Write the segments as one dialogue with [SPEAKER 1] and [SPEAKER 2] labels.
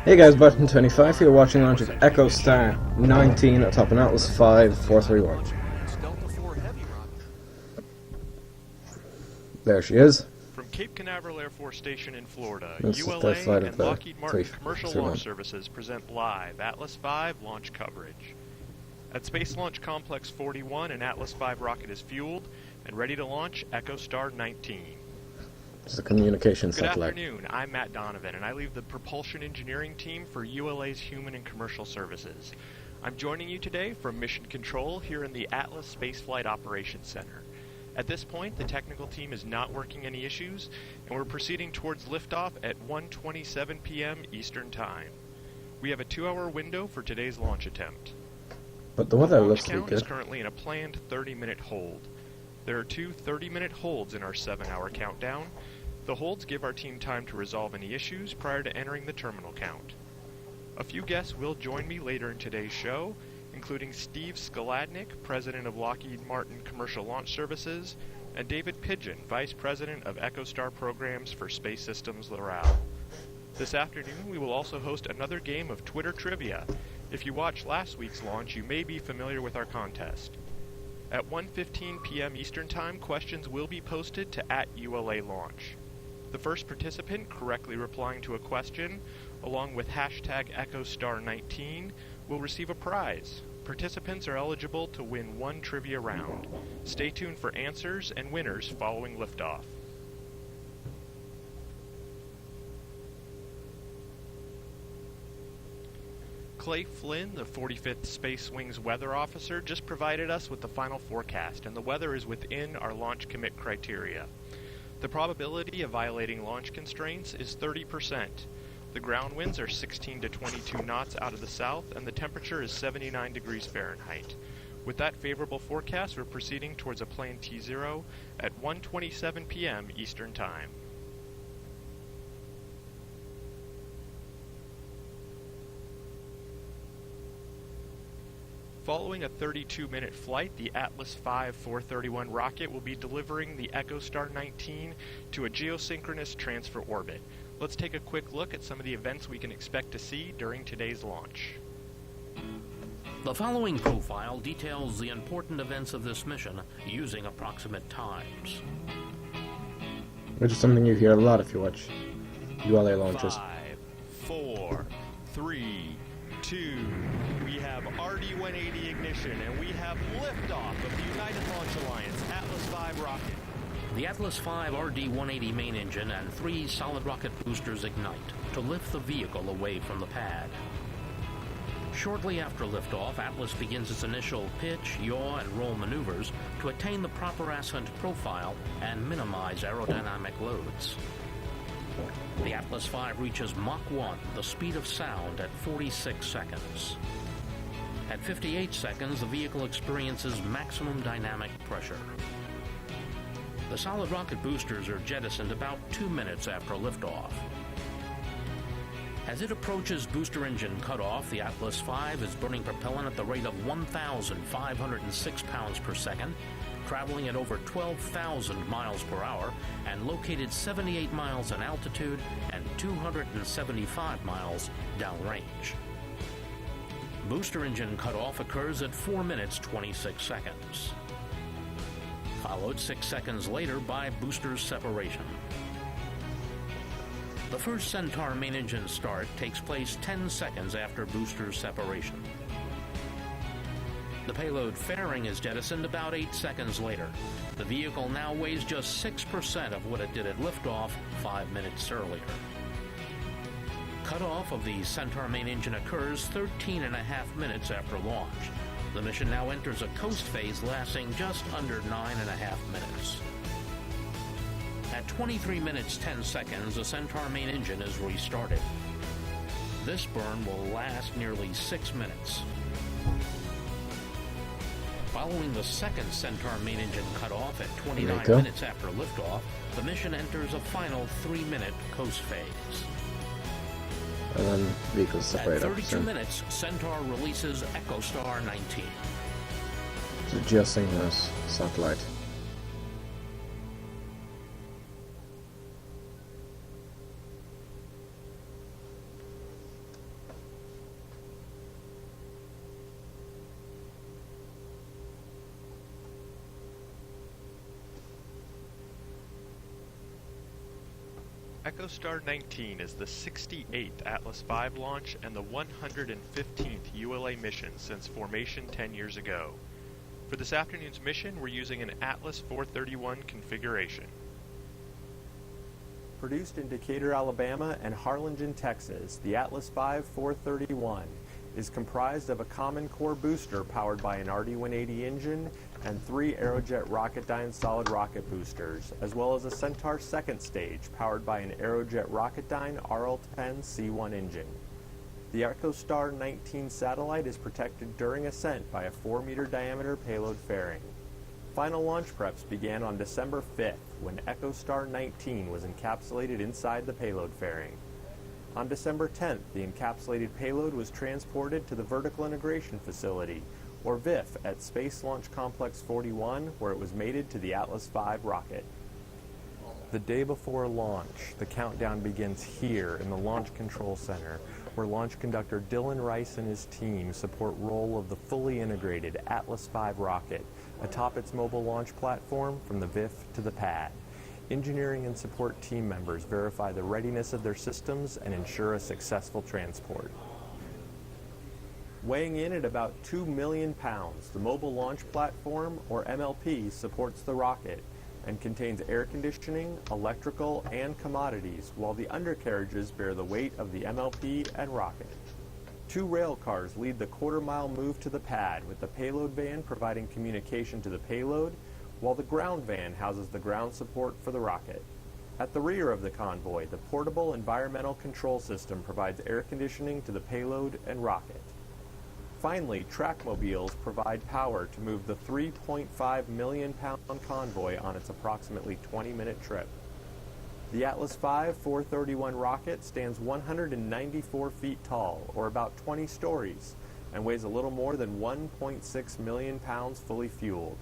[SPEAKER 1] Hey guys, Button25 here, watching launch of Echostar-XIX atop an Atlas V 431. There she is.
[SPEAKER 2] From Cape Canaveral Air Force Station in Florida,
[SPEAKER 1] This
[SPEAKER 2] ULA
[SPEAKER 1] is the side of
[SPEAKER 2] and
[SPEAKER 1] the
[SPEAKER 2] Lockheed Martin
[SPEAKER 1] 331.
[SPEAKER 2] Commercial Launch Services present live Atlas V launch coverage. At Space Launch Complex 41, an Atlas V rocket is fueled and ready to launch Echostar-XIX.
[SPEAKER 1] It's a communication
[SPEAKER 2] Good
[SPEAKER 1] satellite.
[SPEAKER 2] afternoon, I'm Matt Donovan, and I lead the propulsion engineering team for ULA's Human and Commercial Services. I'm joining you today from Mission Control here in the Atlas Spaceflight Operations Center. At this point, the technical team is not working any issues, and we're proceeding towards liftoff at 1:27 p.m. Eastern Time. We have a 2-hour window for today's launch attempt.
[SPEAKER 1] But the weather
[SPEAKER 2] launch
[SPEAKER 1] looks pretty
[SPEAKER 2] count is
[SPEAKER 1] good.
[SPEAKER 2] currently in a planned 30-minute hold. There are 2 30-minute holds in our 7-hour countdown. The holds give our team time to resolve any issues prior to entering the terminal count. A few guests will join me later in today's show, including Steve Skaladnik, President of Lockheed Martin Commercial Launch Services, and David Pidgeon, Vice President of Echostar Programs for Space Systems Loral. This afternoon, we will also host another game of Twitter Trivia. If you watched last week's launch, you may be familiar with our contest. At 1:15 p.m. Eastern Time, questions will be posted to @ULALaunch. The first participant correctly replying to a question, along with hashtag Echostar19, will receive a prize. Participants are eligible to win 1 trivia round. Stay tuned for answers and winners following liftoff. Clay Flynn, the 45th Space Wing's weather officer, just provided us with the final forecast, and the weather is within our launch commit criteria. The probability of violating launch constraints is 30%. The ground winds are 16 to 22 knots out of the south, and the temperature is 79 degrees Fahrenheit. With that favorable forecast, we're proceeding towards a plane T0 at 1:27 p.m. Eastern Time. Following a 32-minute flight, the Atlas V 431 rocket will be delivering the Echostar-XIX to a geosynchronous transfer orbit. Let's take a quick look at some of the events we can expect to see during today's launch.
[SPEAKER 3] The following profile details the important events of this mission using approximate times.
[SPEAKER 1] Which is something you hear a lot if you watch ULA launches.
[SPEAKER 2] 5, 4, 3, 2, we have RD-180 ignition, and we have liftoff of the United Launch Alliance Atlas V rocket.
[SPEAKER 3] The Atlas V RD-180 main engine and 3 solid rocket boosters ignite to lift the vehicle away from the pad. Shortly after liftoff, Atlas begins its initial pitch, yaw, and roll maneuvers to attain the proper ascent profile and minimize aerodynamic loads. The Atlas V reaches Mach 1, the speed of sound, at 46 seconds. At 58 seconds, the vehicle experiences maximum dynamic pressure. The solid rocket boosters are jettisoned about 2 minutes after liftoff. As it approaches booster engine cutoff, the Atlas V is burning propellant at the rate of 1,506 pounds per second, traveling at over 12,000 miles per hour, and located 78 miles in altitude and 275 miles downrange. Booster engine cutoff occurs at 4 minutes 26 seconds. Followed 6 seconds later by booster separation. The first Centaur main engine start takes place 10 seconds after booster separation. The payload fairing is jettisoned about 8 seconds later. The vehicle now weighs just 6% of what it did at liftoff 5 minutes earlier. Cutoff of the Centaur main engine occurs 13.5 minutes after launch. The mission now enters a coast phase lasting just under 9.5 minutes. At 23 minutes 10 seconds, the Centaur main engine is restarted. This burn will last nearly 6 minutes. Following the second Centaur main engine cutoff at 29 minutes after liftoff, the mission enters a final 3-minute coast phase.
[SPEAKER 1] And then vehicles separate
[SPEAKER 3] At
[SPEAKER 1] up.
[SPEAKER 3] 32 minutes, Centaur releases Echostar-XIX.
[SPEAKER 1] It's a geosynchronous satellite.
[SPEAKER 2] Echostar-19 is the 68th Atlas V launch and the 115th ULA mission since formation 10 years ago. For this afternoon's mission, we're using an Atlas 431 configuration.
[SPEAKER 4] Produced in Decatur, Alabama and Harlingen, Texas, the Atlas V 431 is comprised of a common core booster powered by an RD-180 engine and 3 Aerojet Rocketdyne solid rocket boosters, as well as a Centaur second stage powered by an Aerojet Rocketdyne RL-10C1 engine. The Echostar-19 satellite is protected during ascent by a 4-meter diameter payload fairing. Final launch preps began on December 5th, when Echostar-19 was encapsulated inside the payload fairing. On December 10th, the encapsulated payload was transported to the Vertical Integration Facility, or VIF, at Space Launch Complex 41, where it was mated to the Atlas V rocket. The day before launch, the countdown begins here in the Launch Control Center, where launch conductor Dylan Rice and his team support roll of the fully integrated Atlas V rocket atop its mobile launch platform from the VIF to the pad. Engineering and support team members verify the readiness of their systems and ensure a successful transport. Weighing in at about 2 million pounds, the Mobile Launch Platform, or MLP, supports the rocket and contains air conditioning, electrical, and commodities, while the undercarriages bear the weight of the MLP and rocket. 2 rail cars lead the quarter-mile move to the pad, with the payload van providing communication to the payload, while the ground van houses the ground support for the rocket. At the rear of the convoy, the portable environmental control system provides air conditioning to the payload and rocket. Finally, trackmobiles provide power to move the 3.5 million pound convoy on its approximately 20-minute trip. The Atlas V 431 rocket stands 194 feet tall, or about 20 stories, and weighs a little more than 1.6 million pounds fully fueled.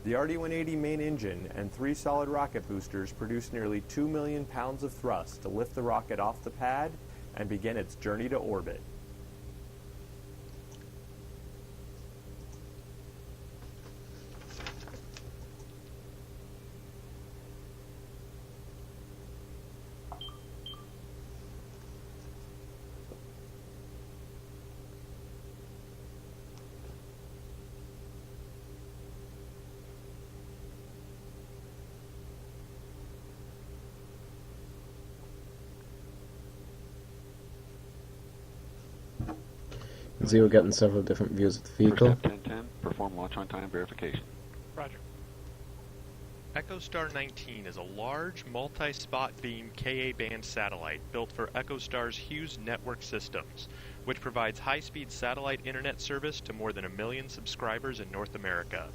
[SPEAKER 4] The RD-180 main engine and 3 solid rocket boosters produce nearly 2 million pounds of thrust to lift the rocket off the pad and begin its journey to orbit.
[SPEAKER 1] You see we're getting several different views of the vehicle.
[SPEAKER 5] 1010, perform launch on time verification.
[SPEAKER 2] Roger. Echostar-19 is a large, multi-spot beam Ka-band satellite built for Echostar's Hughes network systems, which provides high-speed satellite internet service to more than 1 million subscribers in North America.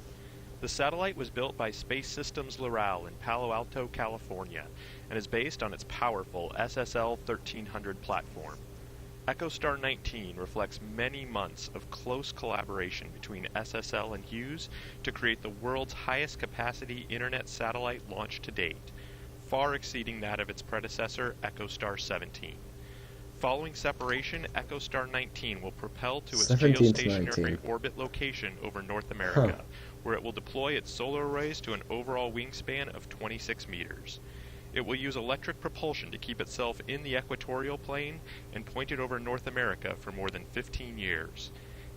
[SPEAKER 2] The satellite was built by Space Systems Loral in Palo Alto, California, and is based on its powerful SSL 1300 platform. Echostar-19 reflects many months of close collaboration between SSL and Hughes to create the world's highest capacity internet satellite launch to date, far exceeding that of its predecessor, Echostar-17. Following separation, Echostar-19 will propel to its
[SPEAKER 1] 17 to
[SPEAKER 2] geostationary
[SPEAKER 1] 19.
[SPEAKER 2] orbit location over North America, where it will deploy its solar arrays to an overall wingspan of 26 meters. It will use electric propulsion to keep itself in the equatorial plane and point it over North America for more than 15 years.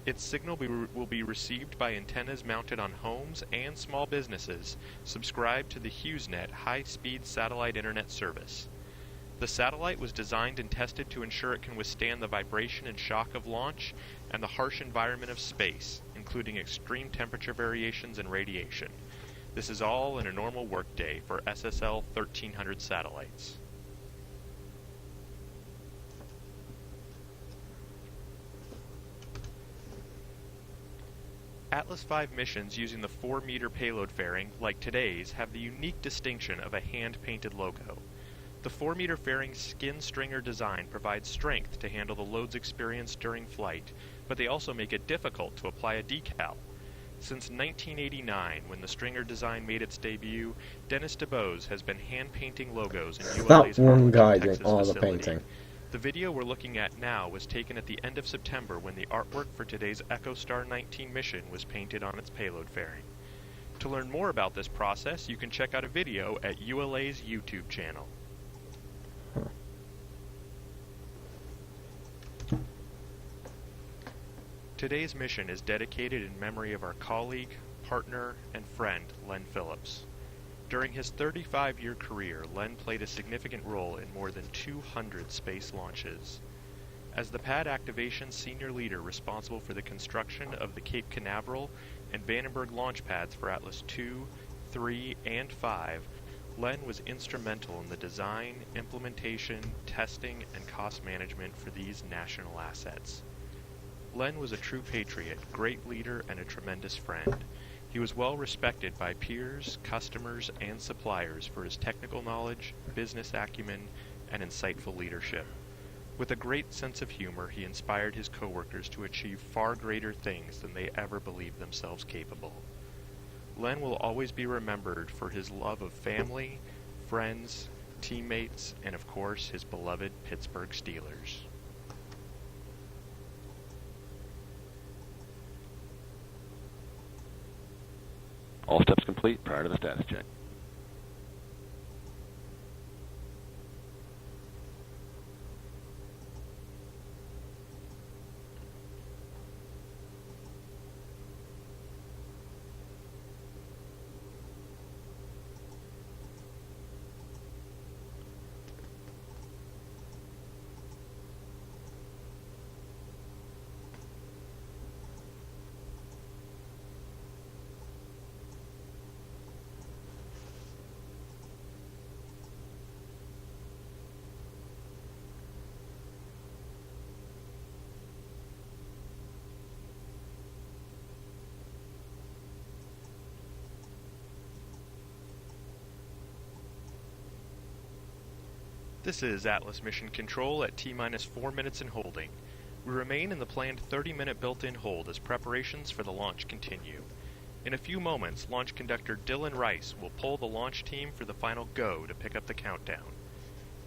[SPEAKER 2] Its signal will be received by antennas mounted on homes and small businesses subscribed to the HughesNet high-speed satellite internet service. The satellite was designed and tested to ensure it can withstand the vibration and shock of launch and the harsh environment of space, including extreme temperature variations and radiation. This is all in a normal workday for SSL 1300 satellites. Atlas V missions using the 4-meter payload fairing, like today's, have the unique distinction of a hand-painted logo. The 4-meter fairing skin stringer design provides strength to handle the loads experienced during flight, but they also make it difficult to apply a decal. Since 1989, when the stringer design made its debut, Dennis DeBose has been hand-painting logos in ULA's
[SPEAKER 1] That one guy
[SPEAKER 2] Harlingen,
[SPEAKER 1] doing
[SPEAKER 2] Texas
[SPEAKER 1] all the
[SPEAKER 2] facility.
[SPEAKER 1] painting.
[SPEAKER 2] The video we're looking at now was taken at the end of September when the artwork for today's Echostar-19 mission was painted on its payload fairing. To learn more about this process, you can check out a video at ULA's YouTube channel. Today's mission is dedicated in memory of our colleague, partner, and friend, Len Phillips. During his 35-year career, Len played a significant role in more than 200 space launches. As the pad activation senior leader responsible for the construction of the Cape Canaveral and Vandenberg launch pads for Atlas II, III, and V, Len was instrumental in the design, implementation, testing, and cost management for these national assets. Len was a true patriot, great leader, and a tremendous friend. He was well respected by peers, customers, and suppliers for his technical knowledge, business acumen, and insightful leadership. With a great sense of humor, he inspired his coworkers to achieve far greater things than they ever believed themselves capable. Len will always be remembered for his love of family, friends, teammates, and of course, his beloved Pittsburgh Steelers.
[SPEAKER 5] All steps complete prior to the status check.
[SPEAKER 2] This is Atlas Mission Control at T-minus 4 minutes in holding. We remain in the planned 30-minute built-in hold as preparations for the launch continue. In a few moments, launch conductor Dylan Rice will poll the launch team for the final go to pick up the countdown.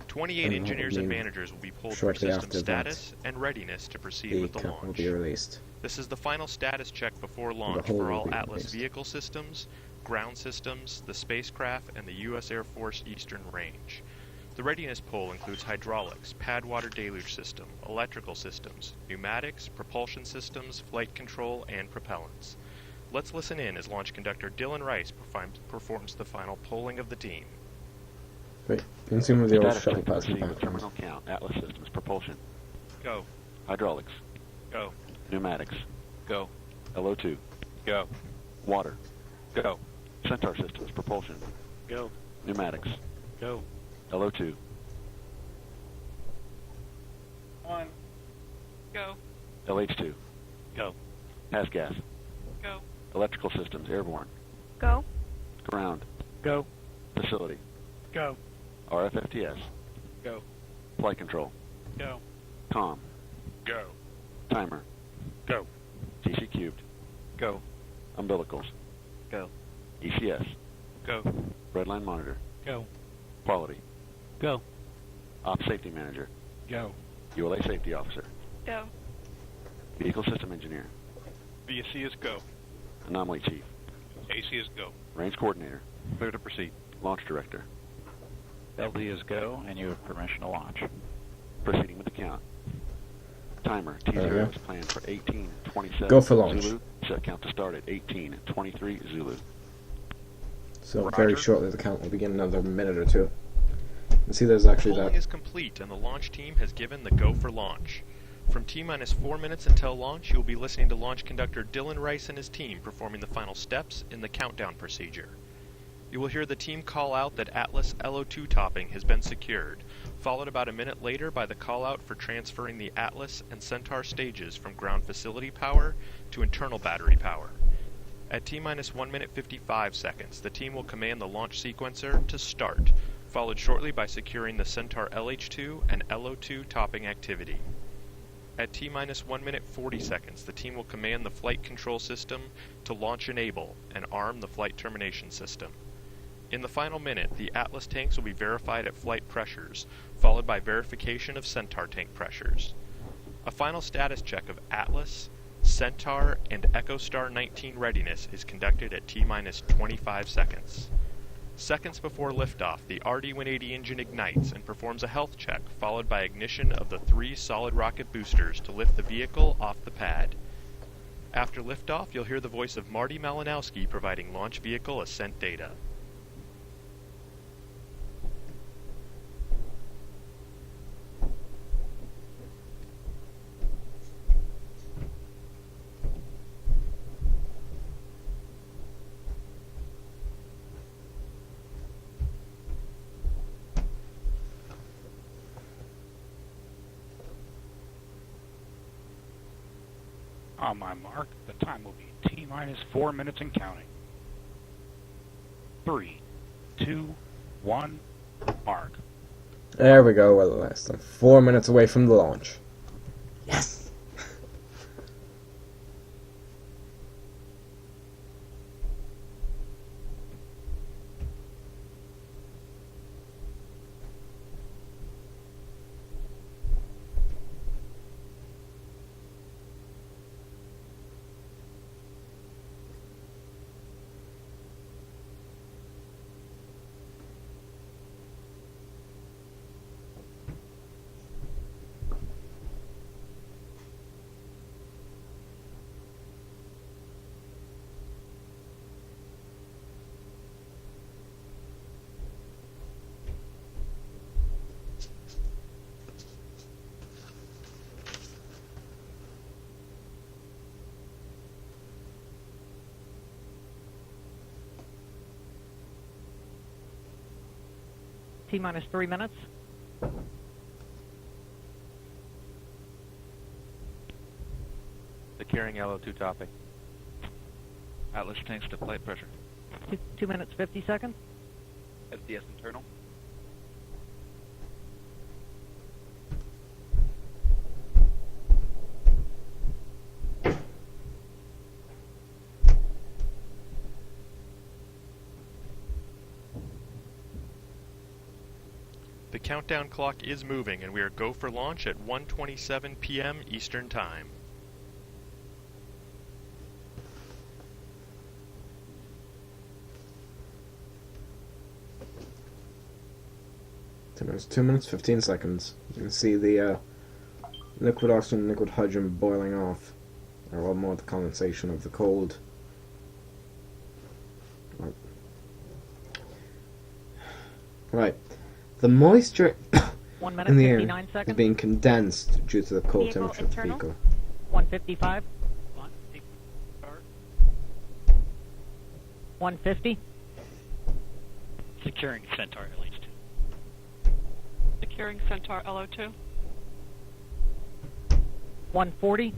[SPEAKER 2] 28 engineers and managers will be polled for system status and readiness to proceed with the launch.
[SPEAKER 1] Will be released.
[SPEAKER 2] This is the final status check before launch for all Atlas vehicle systems, ground systems, the spacecraft, and the U.S. Air Force Eastern Range. The readiness poll includes hydraulics, pad water deluge system, electrical systems, pneumatics, propulsion systems, flight control, and propellants. Let's listen in as launch conductor Dylan Rice performs the final polling of the team.
[SPEAKER 1] Wait, consume of the old
[SPEAKER 5] Status
[SPEAKER 1] shuttle
[SPEAKER 5] check to
[SPEAKER 1] pads
[SPEAKER 5] proceed
[SPEAKER 1] and
[SPEAKER 5] with terminal count. Atlas systems, propulsion.
[SPEAKER 2] Go.
[SPEAKER 5] Hydraulics.
[SPEAKER 2] Go.
[SPEAKER 5] Pneumatics.
[SPEAKER 2] Go.
[SPEAKER 5] LO2.
[SPEAKER 2] Go.
[SPEAKER 5] Water.
[SPEAKER 2] Go.
[SPEAKER 5] Centaur systems, propulsion.
[SPEAKER 2] Go.
[SPEAKER 5] Pneumatics.
[SPEAKER 2] Go.
[SPEAKER 5] LO2.
[SPEAKER 2] On. Go.
[SPEAKER 5] LH2.
[SPEAKER 2] Go.
[SPEAKER 5] Pass gas.
[SPEAKER 2] Go.
[SPEAKER 5] Electrical systems, airborne.
[SPEAKER 6] Go.
[SPEAKER 5] Ground.
[SPEAKER 2] Go.
[SPEAKER 5] Facility.
[SPEAKER 2] Go.
[SPEAKER 5] RFFTS.
[SPEAKER 2] Go.
[SPEAKER 5] Flight control.
[SPEAKER 2] Go.
[SPEAKER 5] COM.
[SPEAKER 2] Go.
[SPEAKER 5] Timer.
[SPEAKER 2] Go.
[SPEAKER 5] TC cubed.
[SPEAKER 2] Go.
[SPEAKER 5] Umbilicals.
[SPEAKER 2] Go.
[SPEAKER 5] ECS.
[SPEAKER 2] Go.
[SPEAKER 5] Redline monitor.
[SPEAKER 2] Go.
[SPEAKER 5] Quality.
[SPEAKER 2] Go.
[SPEAKER 5] Ops safety manager.
[SPEAKER 2] Go.
[SPEAKER 5] ULA safety officer.
[SPEAKER 6] Go.
[SPEAKER 5] Vehicle system engineer.
[SPEAKER 2] VSC is go.
[SPEAKER 5] Anomaly chief.
[SPEAKER 2] AC is go.
[SPEAKER 5] Range coordinator.
[SPEAKER 2] Clear to proceed.
[SPEAKER 5] Launch director.
[SPEAKER 7] LD is go, and you have permission to launch.
[SPEAKER 5] Proceeding with the count. Timer T0 is planned for 18:27.
[SPEAKER 1] Go for launch.
[SPEAKER 5] Zulu. Set count to start at 18:23 Zulu.
[SPEAKER 1] So
[SPEAKER 2] Roger.
[SPEAKER 1] very shortly the count will begin, another minute or two. And see, there's actually
[SPEAKER 2] Polling
[SPEAKER 1] that.
[SPEAKER 2] is complete, and the launch team has given the go for launch. From T-minus 4 minutes until launch, you will be listening to launch conductor Dylan Rice and his team performing the final steps in the countdown procedure. You will hear the team call out that Atlas LO2 topping has been secured, followed about a minute later by the call out for transferring the Atlas and Centaur stages from ground facility power to internal battery power. At T-minus 1 minute 55 seconds, the team will command the launch sequencer to start, followed shortly by securing the Centaur LH2 and LO2 topping activity. At T-minus 1 minute 40 seconds, the team will command the flight control system to launch enable and arm the flight termination system. In the final minute, the Atlas tanks will be verified at flight pressures, followed by verification of Centaur tank pressures. A final status check of Atlas, Centaur, and Echostar-XIX readiness is conducted at T-minus 25 seconds. Seconds before liftoff, the RD-180 engine ignites and performs a health check, followed by ignition of the 3 solid rocket boosters to lift the vehicle off the pad. After liftoff, you'll hear the voice of Marty Malinowski providing launch vehicle ascent data.
[SPEAKER 7] On my mark, the time will be T-minus 4 minutes and counting. 3, 2, 1, mark.
[SPEAKER 1] There we go, well, less than 4 minutes away from the launch. Yes!
[SPEAKER 6] T-minus 3 minutes.
[SPEAKER 5] Securing LO2 topic. Atlas tanks to flight pressure.
[SPEAKER 6] 2 minutes 50 seconds.
[SPEAKER 5] SDS internal.
[SPEAKER 2] The countdown clock is moving, and we are go for launch at 1:27 p.m. Eastern Time.
[SPEAKER 1] It's 2 minutes 15 seconds. You can see the liquid oxygen and liquid hydrogen boiling off, or well, more the condensation of the cold. Right. The moisture
[SPEAKER 6] 1 minute
[SPEAKER 1] in the air
[SPEAKER 6] 59
[SPEAKER 1] is
[SPEAKER 6] seconds.
[SPEAKER 1] being condensed due to the cold
[SPEAKER 6] Vehicle
[SPEAKER 1] temperature of the
[SPEAKER 6] internal.
[SPEAKER 1] vehicle.
[SPEAKER 6] 155. 150.
[SPEAKER 7] Securing Centaur at least.
[SPEAKER 8] Securing Centaur LO2.
[SPEAKER 6] 140.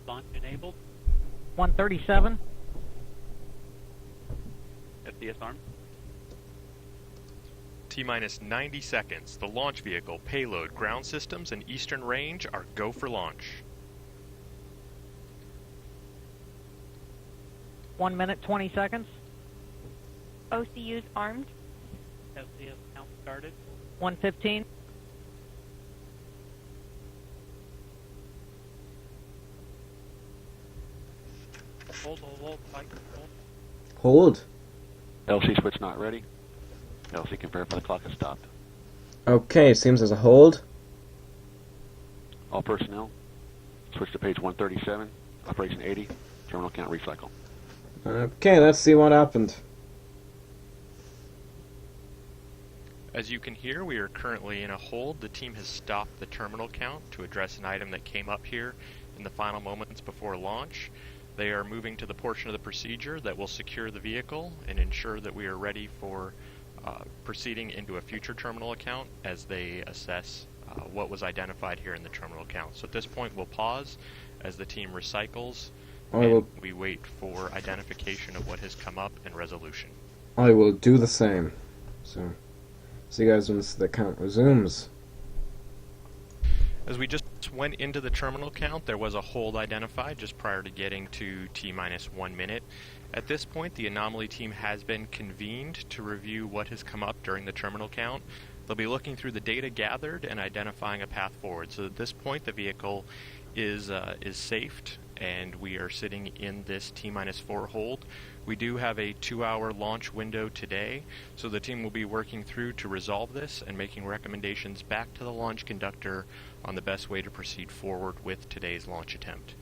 [SPEAKER 7] Launch enabled.
[SPEAKER 6] 137.
[SPEAKER 5] SDS armed.
[SPEAKER 2] T-minus 90 seconds. The launch vehicle, payload, ground systems, and eastern range are go for launch.
[SPEAKER 6] 1 minute 20 seconds.
[SPEAKER 8] OCUs armed.
[SPEAKER 7] SDS count started.
[SPEAKER 6] 115.
[SPEAKER 7] Hold, fight, hold.
[SPEAKER 1] Hold.
[SPEAKER 5] LC switch not ready. LC can verify the clock has stopped.
[SPEAKER 1] Okay, seems there's a hold.
[SPEAKER 5] All personnel, switch to page 137, operation 80, terminal count recycle.
[SPEAKER 1] Okay, let's see what happened.
[SPEAKER 2] As you can hear, we are currently in a hold. The team has stopped the terminal count to address an item that came up here in the final moments before launch. They are moving to the portion of the procedure that will secure the vehicle and ensure that we are ready for proceeding into a future terminal account as they assess what was identified here in the terminal account. So at this point we'll pause as the team recycles and we wait for identification of what has come up and resolution.
[SPEAKER 1] I will do the same. So, see you guys once the count resumes.
[SPEAKER 2] As we just went into the terminal count, there was a hold identified just prior to getting to T-minus 1 minute. At this point, the anomaly team has been convened to review what has come up during the terminal count. They'll be looking through the data gathered and identifying a path forward. So at this point, the vehicle is safed, and we are sitting in this T-minus 4 hold. We do have a 2-hour launch window today, so the team will be working through to resolve this and making recommendations back to the launch conductor on the best way to proceed forward with today's launch attempt.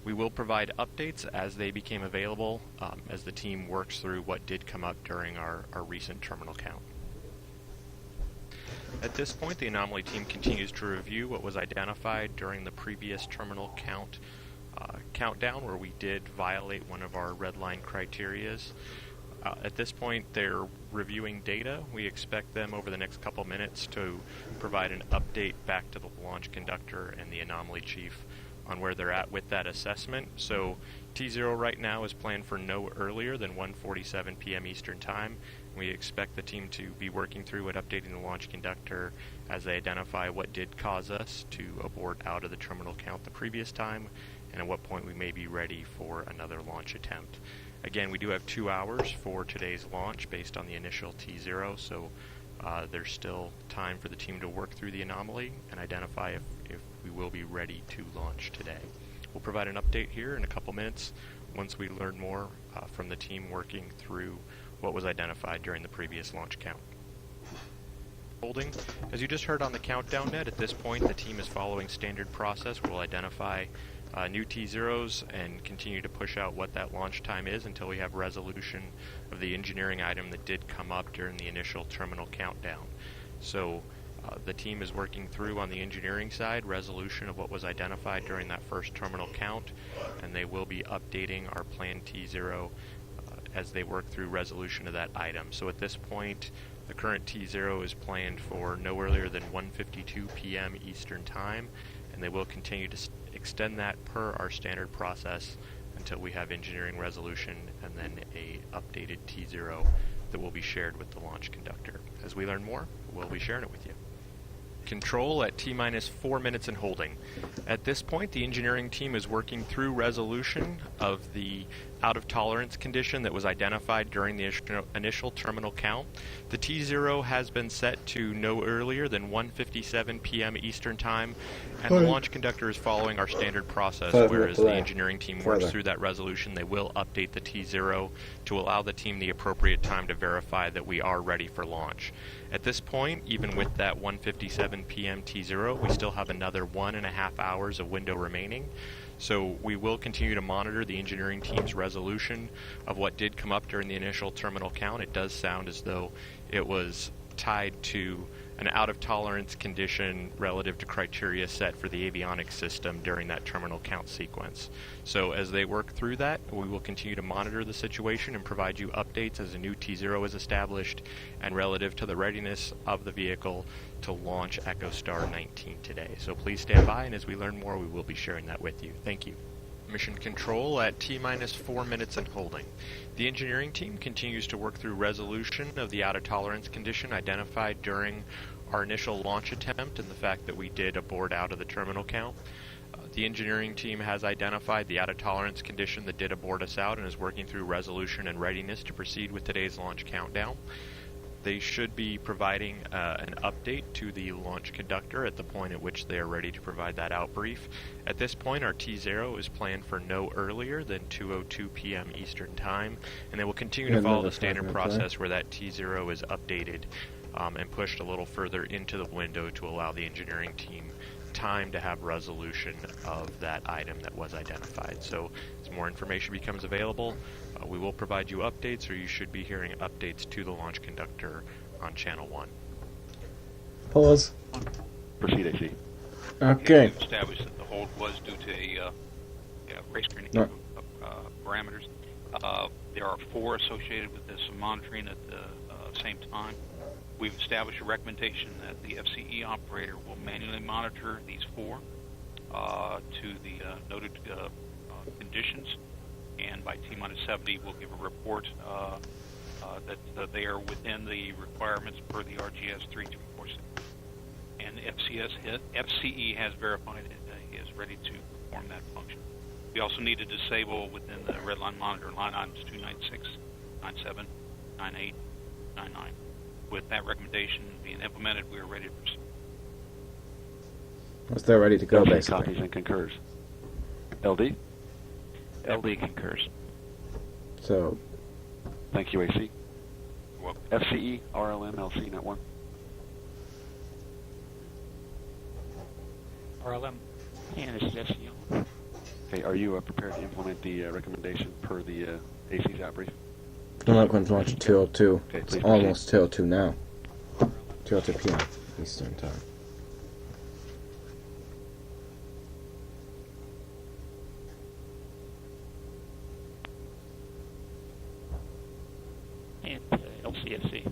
[SPEAKER 2] We will provide updates as they became available as the team works through what did come up during our recent terminal count. At this point, the anomaly team continues to review what was identified during the previous terminal countdown, where we did violate one of our red line criterias. At this point, they're reviewing data. We expect them over the next couple minutes to provide an update back to the launch conductor and the anomaly chief on where they're at with that assessment. So T0 right now is planned for no earlier than 1:47 p.m. Eastern Time. We expect the team to be working through and updating the launch conductor as they identify what did cause us to abort out of the terminal count the previous time, and at what point we may be ready for another launch attempt. Again, we do have 2 hours for today's launch based on the initial T0, so there's still time for the team to work through the anomaly and identify if we will be ready to launch today. We'll provide an update here in a couple minutes once we learn more from the team working through what was identified during the previous launch count. Holding. As you just heard on the countdown net, at this point the team is following standard process. We'll identify new T0s and continue to push out what that launch time is until we have resolution of the engineering item that did come up during the initial terminal countdown. So the team is working through on the engineering side resolution of what was identified during that first terminal count, and they will be updating our planned T0 as they work through resolution of that item. So at this point, the current T0 is planned for no earlier than 1:52 p.m. Eastern Time, and they will continue to extend that per our standard process until we have engineering resolution and then a updated T0 that will be shared with the launch conductor. As we learn more, we'll be sharing it with you. Control at T-minus 4 minutes and holding. At this point, the engineering team is working through resolution of the out-of-tolerance condition that was identified during the initial terminal count. The T0 has been set to no earlier than 1:57 p.m. Eastern Time, and the launch conductor is following our standard process, whereas the engineering team works through that resolution. They will update the T0 to allow the team the appropriate time to verify that we are ready for launch. At this point, even with that 1:57 p.m. T0, we still have another 1.5 hours of window remaining. So we will continue to monitor the engineering team's resolution of what did come up during the initial terminal count. It does sound as though it was tied to an out-of-tolerance condition relative to criteria set for the avionics system during that terminal count sequence. So as they work through that, we will continue to monitor the situation and provide you updates as a new T0 is established and relative to the readiness of the vehicle to launch Echostar-XIX today. So please stand by, and as we learn more, we will be sharing that with you. Thank you. Mission control at T-minus 4 minutes and holding. The engineering team continues to work through resolution of the out-of-tolerance condition identified during our initial launch attempt and the fact that we did abort out of the terminal count. The engineering team has identified the out-of-tolerance condition that did abort us out and is working through resolution and readiness to proceed with today's launch countdown. They should be providing an update to the launch conductor at the point at which they are ready to provide that out brief. At this point, our T0 is planned for no earlier than 2:02 p.m. Eastern Time, and they will continue to follow the standard process where that T0 is updated and pushed a little further into the window to allow the engineering team time to have resolution of that item that was identified. So as more information becomes available, we will provide you updates, or you should be hearing updates to the launch conductor on Channel 1.
[SPEAKER 1] Pause.
[SPEAKER 5] Proceed, AC.
[SPEAKER 1] Okay.
[SPEAKER 7] We've established that the hold was due to a race screening
[SPEAKER 1] Right.
[SPEAKER 7] parameters. There are 4 associated with this monitoring at the same time. We've established a recommendation that the FCE operator will manually monitor these 4 to the noted conditions, and by T-minus 70 we'll give a report that they are within the requirements per the RGS 3346. And the FCE has verified it that he is ready to perform that function. We also need to disable within the red line monitor line items 296, 97, 98, 99. With that recommendation being implemented, we are ready to proceed.
[SPEAKER 1] Once they're ready to go,
[SPEAKER 5] LD
[SPEAKER 1] basically.
[SPEAKER 5] copies and concurs. LD?
[SPEAKER 7] LD concurs.
[SPEAKER 1] So,
[SPEAKER 5] Thank you, AC.
[SPEAKER 7] You're welcome.
[SPEAKER 5] FCE, RLM, LC, Net 1.
[SPEAKER 9] RLM. And this is SCL.
[SPEAKER 5] Okay, are you prepared to implement the recommendation per the AC's outbrief?
[SPEAKER 1] I'm not going to launch at 2:02.
[SPEAKER 5] Okay,
[SPEAKER 1] It's
[SPEAKER 5] please
[SPEAKER 1] almost 2:02 now. 2:02 p.m. Eastern Time.
[SPEAKER 9] And LCSC.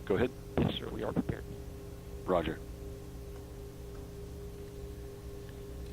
[SPEAKER 5] Go ahead.
[SPEAKER 9] Yes, sir, we are prepared.
[SPEAKER 5] Roger.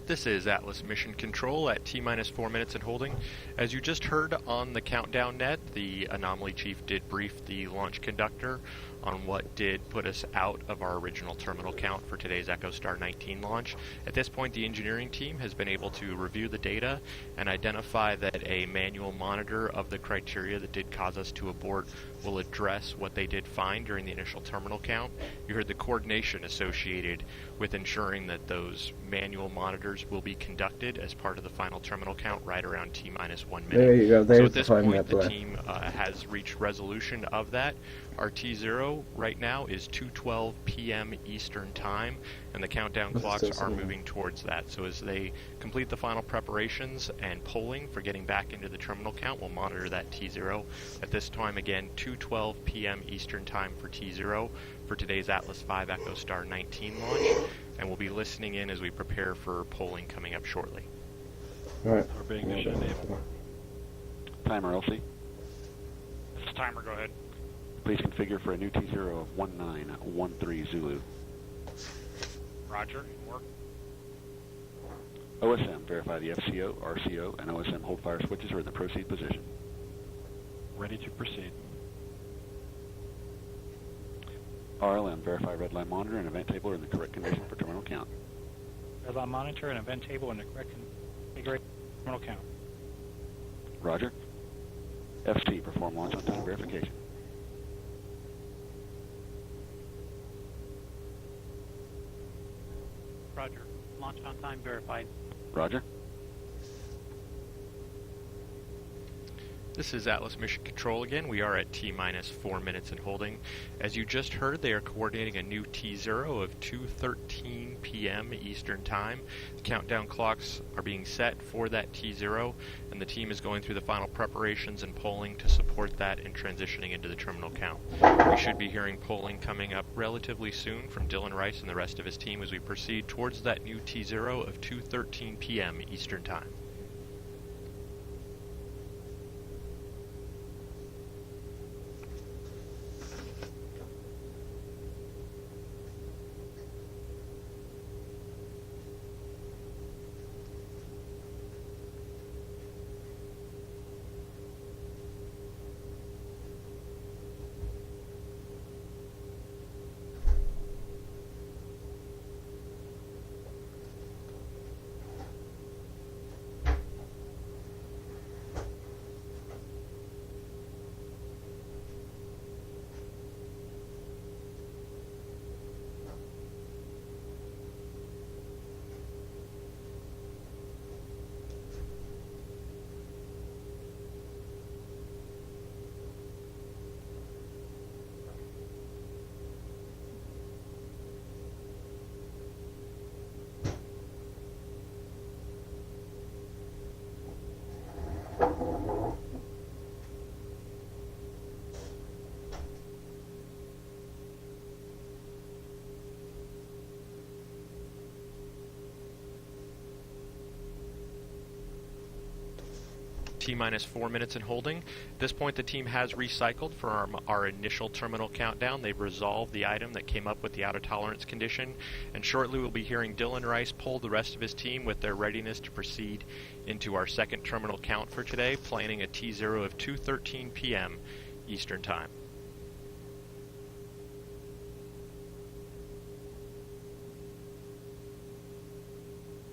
[SPEAKER 2] This is Atlas Mission Control at T-minus 4 minutes and holding. As you just heard on the countdown net, the Anomaly Chief did brief the launch conductor on what did put us out of our original terminal count for today's Echostar-XIX launch. At this point, the engineering team has been able to review the data and identify that a manual monitor of the criteria that did cause us to abort will address what they did find during the initial terminal count. You heard the coordination associated with ensuring that those manual monitors will be conducted as part of the final terminal count right around T-minus 1 minute.
[SPEAKER 1] There you go.
[SPEAKER 2] So
[SPEAKER 1] There's
[SPEAKER 2] at this
[SPEAKER 1] the 5
[SPEAKER 2] point,
[SPEAKER 1] minute
[SPEAKER 2] the
[SPEAKER 1] delay.
[SPEAKER 2] team has reached resolution of that. Our T0 right now is 2:12 p.m. Eastern Time, and the countdown clocks are moving towards that. So as they complete the final preparations and polling for getting back into the terminal count, we'll monitor that T0. At this time, again, 2:12 p.m. Eastern Time for T0 for today's Atlas V Echostar-XIX launch, and we'll be listening in as we prepare for polling coming up shortly.
[SPEAKER 1] All right.
[SPEAKER 10] We're being mission enabled.
[SPEAKER 5] Timer, LC.
[SPEAKER 10] This is timer, go ahead.
[SPEAKER 5] Please configure for a new T0 of 1913 Zulu.
[SPEAKER 10] Roger, work.
[SPEAKER 5] OSM, verify the FCO, RCO, and OSM hold fire switches are in the proceed position.
[SPEAKER 10] Ready to proceed.
[SPEAKER 5] RLM, verify red line monitor and event table are in the correct condition for terminal count.
[SPEAKER 10] Red line monitor and event table in the correct configuration terminal count.
[SPEAKER 5] Roger. FT, perform launch on time verification.
[SPEAKER 9] Roger. Launch on time verified.
[SPEAKER 5] Roger.
[SPEAKER 2] This is Atlas Mission Control again. We are at T-minus 4 minutes and holding. As you just heard, they are coordinating a new T0 of 2:13 p.m. Eastern Time. The countdown clocks are being set for that T0, and the team is going through the final preparations and polling to support that and transitioning into the terminal count. We should be hearing polling coming up relatively soon from Dylan Rice and the rest of his team as we proceed towards that new T0 of 2:13 p.m. Eastern Time. T-minus 4 minutes and holding. At this point, the team has recycled for our initial terminal countdown. They've resolved the item that came up with the out-of-tolerance condition, and shortly we'll be hearing Dylan Rice poll the rest of his team with their readiness to proceed into our second terminal count for today, planning a T0 of 2:13 p.m. Eastern Time.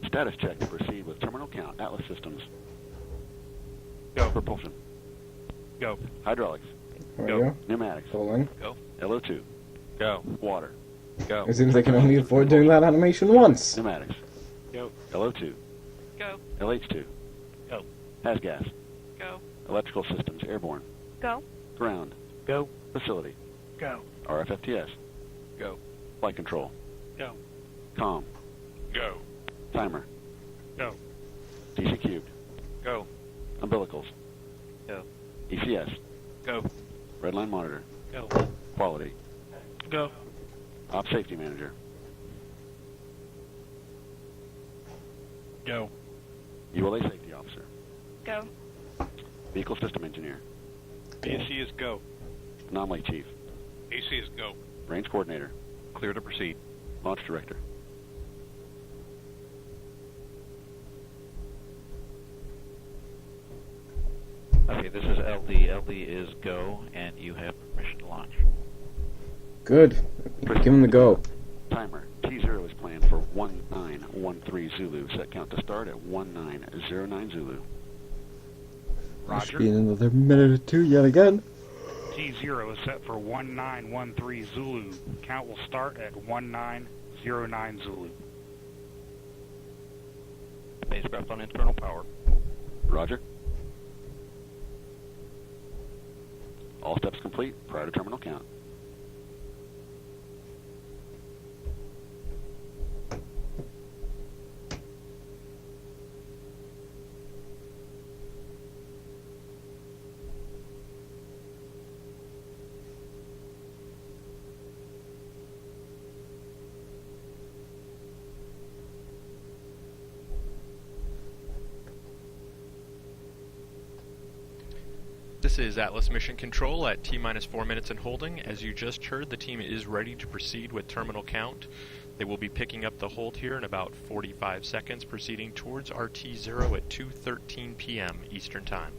[SPEAKER 5] Status check to proceed with terminal count. Atlas Systems.
[SPEAKER 10] Go.
[SPEAKER 5] Propulsion.
[SPEAKER 10] Go.
[SPEAKER 5] Hydraulics.
[SPEAKER 1] There
[SPEAKER 10] Go.
[SPEAKER 1] we go.
[SPEAKER 5] Pneumatics.
[SPEAKER 1] Polling.
[SPEAKER 10] Go.
[SPEAKER 5] LO2.
[SPEAKER 10] Go.
[SPEAKER 5] Water.
[SPEAKER 10] Go.
[SPEAKER 1] It seems they can only afford doing that animation once.
[SPEAKER 5] Pneumatics.
[SPEAKER 10] Go.
[SPEAKER 5] LO2.
[SPEAKER 8] Go.
[SPEAKER 5] LH2.
[SPEAKER 10] Go.
[SPEAKER 5] HASGAS.
[SPEAKER 8] Go.
[SPEAKER 5] Electrical systems. Airborne.
[SPEAKER 8] Go.
[SPEAKER 5] Ground.
[SPEAKER 10] Go.
[SPEAKER 5] Facility.
[SPEAKER 10] Go.
[SPEAKER 5] RFFTS.
[SPEAKER 10] Go.
[SPEAKER 5] Flight control.
[SPEAKER 10] Go.
[SPEAKER 5] COM.
[SPEAKER 10] Go.
[SPEAKER 5] Timer.
[SPEAKER 10] Go.
[SPEAKER 5] DC cubed.
[SPEAKER 7] Go.
[SPEAKER 5] Umbilicals.
[SPEAKER 7] Go.
[SPEAKER 5] ECS.
[SPEAKER 7] Go.
[SPEAKER 5] Redline monitor.
[SPEAKER 9] Go.
[SPEAKER 5] Quality.
[SPEAKER 9] Go.
[SPEAKER 5] Op safety manager.
[SPEAKER 9] Go.
[SPEAKER 5] ULA safety officer.
[SPEAKER 8] Go.
[SPEAKER 5] Vehicle system engineer.
[SPEAKER 7] AC is go.
[SPEAKER 5] Anomaly chief.
[SPEAKER 7] AC is go.
[SPEAKER 5] Range coordinator.
[SPEAKER 7] Clear to proceed.
[SPEAKER 5] Launch director.
[SPEAKER 11] Okay, this is LD. LD is go, and you have permission to launch.
[SPEAKER 1] Good. Give him the go.
[SPEAKER 5] Timer. T0 is planned for 1913 Zulu. Set count to start at 1909 Zulu.
[SPEAKER 10] Roger.
[SPEAKER 1] Be another minute or two yet again.
[SPEAKER 10] T0 is set for 1913 Zulu. Count will start at 1909 Zulu.
[SPEAKER 11] Spacecraft on internal power.
[SPEAKER 5] Roger. All steps complete prior to terminal count.
[SPEAKER 2] This is Atlas Mission Control at T-minus 4 minutes and holding. As you just heard, the team is ready to proceed with terminal count. They will be picking up the hold here in about 45 seconds, proceeding towards RT0 at 2:13 p.m. Eastern Time.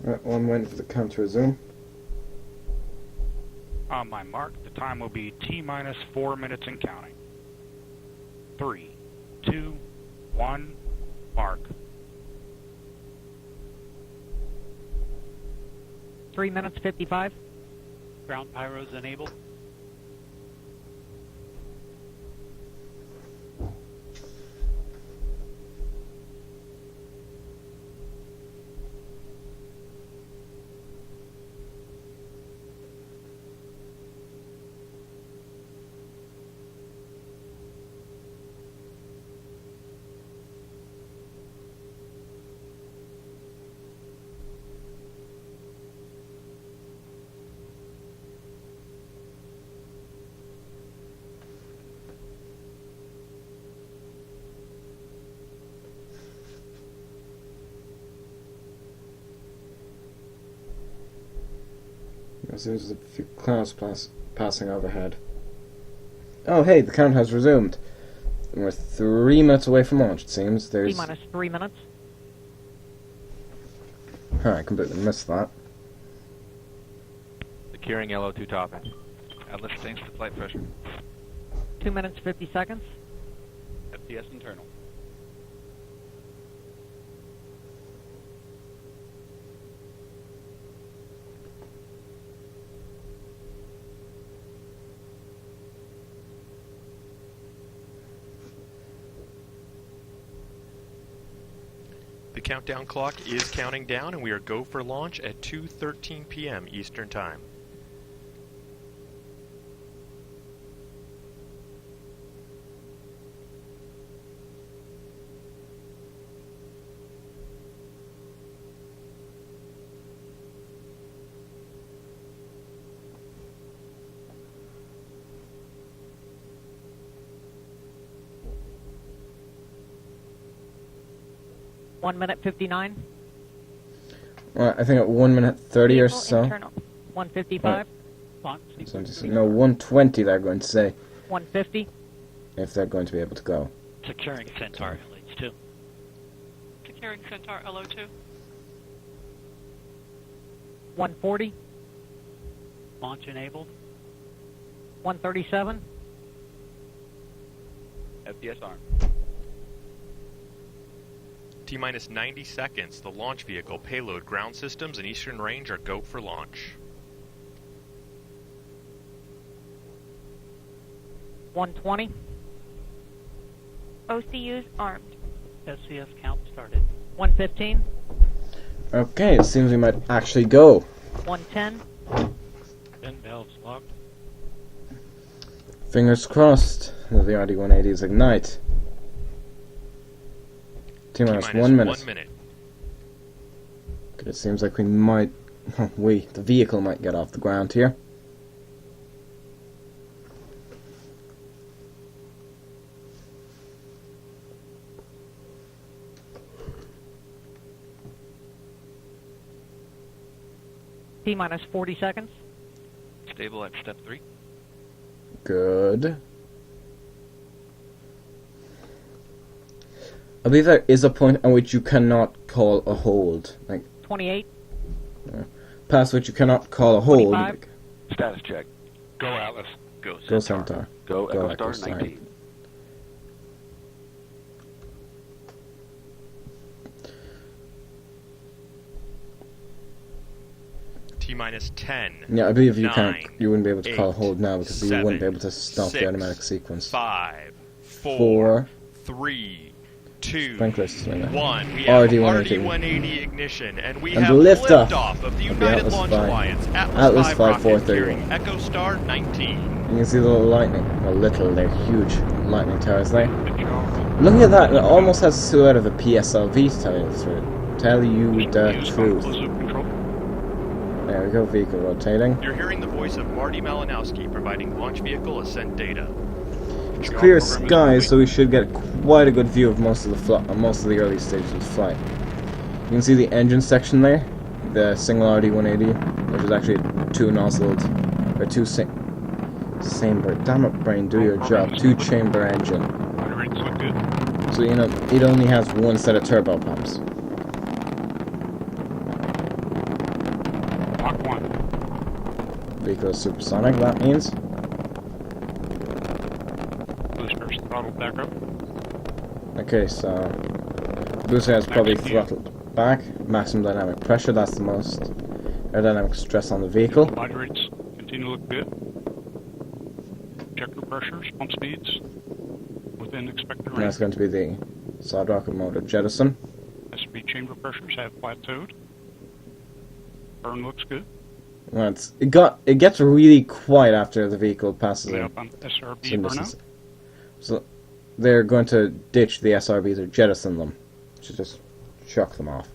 [SPEAKER 1] Right, well, I'm waiting for the count to resume.
[SPEAKER 10] On my mark, the time will be T-minus 4 minutes and counting. 3, 2, 1, mark.
[SPEAKER 6] 3 minutes 55.
[SPEAKER 9] Ground pyros enabled.
[SPEAKER 1] There's a few clouds passing overhead. Oh, hey, the count has resumed. And we're 3 minutes away from launch, it seems. There's...
[SPEAKER 6] T-minus 3 minutes.
[SPEAKER 1] Huh, I completely missed that.
[SPEAKER 11] Securing LO2 topping. Atlas change to flight pressure.
[SPEAKER 6] 2 minutes 50 seconds.
[SPEAKER 11] FPS internal.
[SPEAKER 2] The countdown clock is counting down, and we are go for launch at 2:13 p.m. Eastern Time.
[SPEAKER 6] One minute 59.
[SPEAKER 1] Well, I think at 1 minute 30 or
[SPEAKER 8] Vehicle
[SPEAKER 1] so.
[SPEAKER 8] internal.
[SPEAKER 6] 155.
[SPEAKER 9] Launch sequence.
[SPEAKER 1] No, 120 they're going to say,
[SPEAKER 6] 150.
[SPEAKER 1] if they're going to be able to go.
[SPEAKER 9] Securing Centaur leads 2.
[SPEAKER 8] Securing Centaur LO2.
[SPEAKER 6] 140.
[SPEAKER 9] Launch enabled.
[SPEAKER 6] 137.
[SPEAKER 11] FPS armed.
[SPEAKER 2] T-minus 90 seconds. The launch vehicle, payload, ground systems, and eastern range are go for launch.
[SPEAKER 6] 120.
[SPEAKER 8] OCU's armed.
[SPEAKER 9] SCS count started.
[SPEAKER 6] 115.
[SPEAKER 1] Okay, it seems we might actually go.
[SPEAKER 6] 110.
[SPEAKER 9] Vent valves locked.
[SPEAKER 1] Fingers crossed that the RD-180s ignite. T-minus 1 minute.
[SPEAKER 2] 1 minute.
[SPEAKER 1] Okay, it seems like we might... the vehicle might get off the ground here.
[SPEAKER 6] T-minus 40 seconds.
[SPEAKER 11] Stable at step 3.
[SPEAKER 1] Good. I believe there is a point at which you cannot call a hold. Like,
[SPEAKER 6] 28.
[SPEAKER 1] past which you cannot call a hold.
[SPEAKER 6] 25.
[SPEAKER 1] Like,
[SPEAKER 5] Status check.
[SPEAKER 7] Go Atlas.
[SPEAKER 1] go Centaur.
[SPEAKER 5] Go
[SPEAKER 1] Go
[SPEAKER 5] Echostar
[SPEAKER 1] Echostar.
[SPEAKER 5] 19.
[SPEAKER 2] T-minus 10.
[SPEAKER 1] Yeah, I believe you
[SPEAKER 2] 9,
[SPEAKER 1] can't. You wouldn't be able to call a
[SPEAKER 2] 8,
[SPEAKER 1] hold now because you
[SPEAKER 2] 7,
[SPEAKER 1] wouldn't be able to stop the
[SPEAKER 2] 6,
[SPEAKER 1] automatic sequence.
[SPEAKER 2] 5, 4,
[SPEAKER 1] 4.
[SPEAKER 2] 3, 2,
[SPEAKER 1] Sprinkler system.
[SPEAKER 2] 1. We have
[SPEAKER 1] RD-180.
[SPEAKER 2] RD-180 ignition, and we
[SPEAKER 1] And
[SPEAKER 2] have
[SPEAKER 1] liftoff
[SPEAKER 2] of the
[SPEAKER 1] of the
[SPEAKER 2] United
[SPEAKER 1] Atlas
[SPEAKER 2] Launch
[SPEAKER 1] 5.
[SPEAKER 2] Alliance
[SPEAKER 1] Atlas 5
[SPEAKER 2] rocket
[SPEAKER 1] 431.
[SPEAKER 2] carrying Echostar-19.
[SPEAKER 1] You can see the little lightning. Well, little, they're huge lightning towers there. Looking at that, it almost has a silhouette of a PSLV to tell you the truth. Tell you the truth. There we go, vehicle rotating.
[SPEAKER 2] You're hearing the voice of Marty Malinowski providing launch vehicle ascent data.
[SPEAKER 1] It's clear skies, so we should get quite a good view of most of the early stages of flight. You can see the engine section there, the single RD-180, which is actually two nozzled, or two chamber. Damn it, brain, do your job. Two chamber engine. So you know it only has one set of turbo pumps.
[SPEAKER 10] Mach 1.
[SPEAKER 1] Vehicle is supersonic. That means
[SPEAKER 10] Boosters throttled back up.
[SPEAKER 1] okay. So booster has probably throttled back. Maximum dynamic pressure. That's the most aerodynamic stress on the vehicle.
[SPEAKER 10] Glide rates continue to look good. Injector pressures, pump speeds within expected
[SPEAKER 1] And
[SPEAKER 10] range.
[SPEAKER 1] that's going to be the solid rocket motor jettison.
[SPEAKER 10] SB chamber pressures have plateaued. Burn looks good.
[SPEAKER 1] Well, it gets really quiet after the vehicle passes
[SPEAKER 10] Lay
[SPEAKER 1] in.
[SPEAKER 10] up on SRB
[SPEAKER 1] So this
[SPEAKER 10] burnout.
[SPEAKER 1] is- So they're going to ditch the SRBs or jettison them. Should just chuck them off.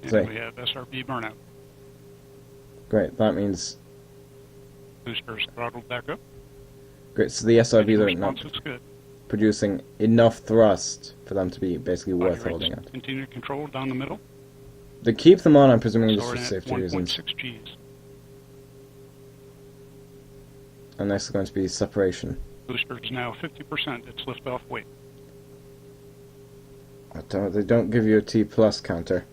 [SPEAKER 10] And
[SPEAKER 1] Say.
[SPEAKER 10] we have SRB burnout.
[SPEAKER 1] Great. That means
[SPEAKER 10] Boosters throttled back up.
[SPEAKER 1] great. So the SRBs are
[SPEAKER 10] Response
[SPEAKER 1] not
[SPEAKER 10] looks good.
[SPEAKER 1] producing enough thrust for them to be basically
[SPEAKER 10] Glide
[SPEAKER 1] worth holding
[SPEAKER 10] rates
[SPEAKER 1] at.
[SPEAKER 10] continue to control down the middle.
[SPEAKER 1] They keep them on, I'm presuming, just
[SPEAKER 10] Stored
[SPEAKER 1] for
[SPEAKER 10] at
[SPEAKER 1] safety reasons.
[SPEAKER 10] 1.6 Gs.
[SPEAKER 1] And next is going to be separation.
[SPEAKER 10] Booster is now 50% its liftoff weight.
[SPEAKER 1] They don't give you a T plus counter.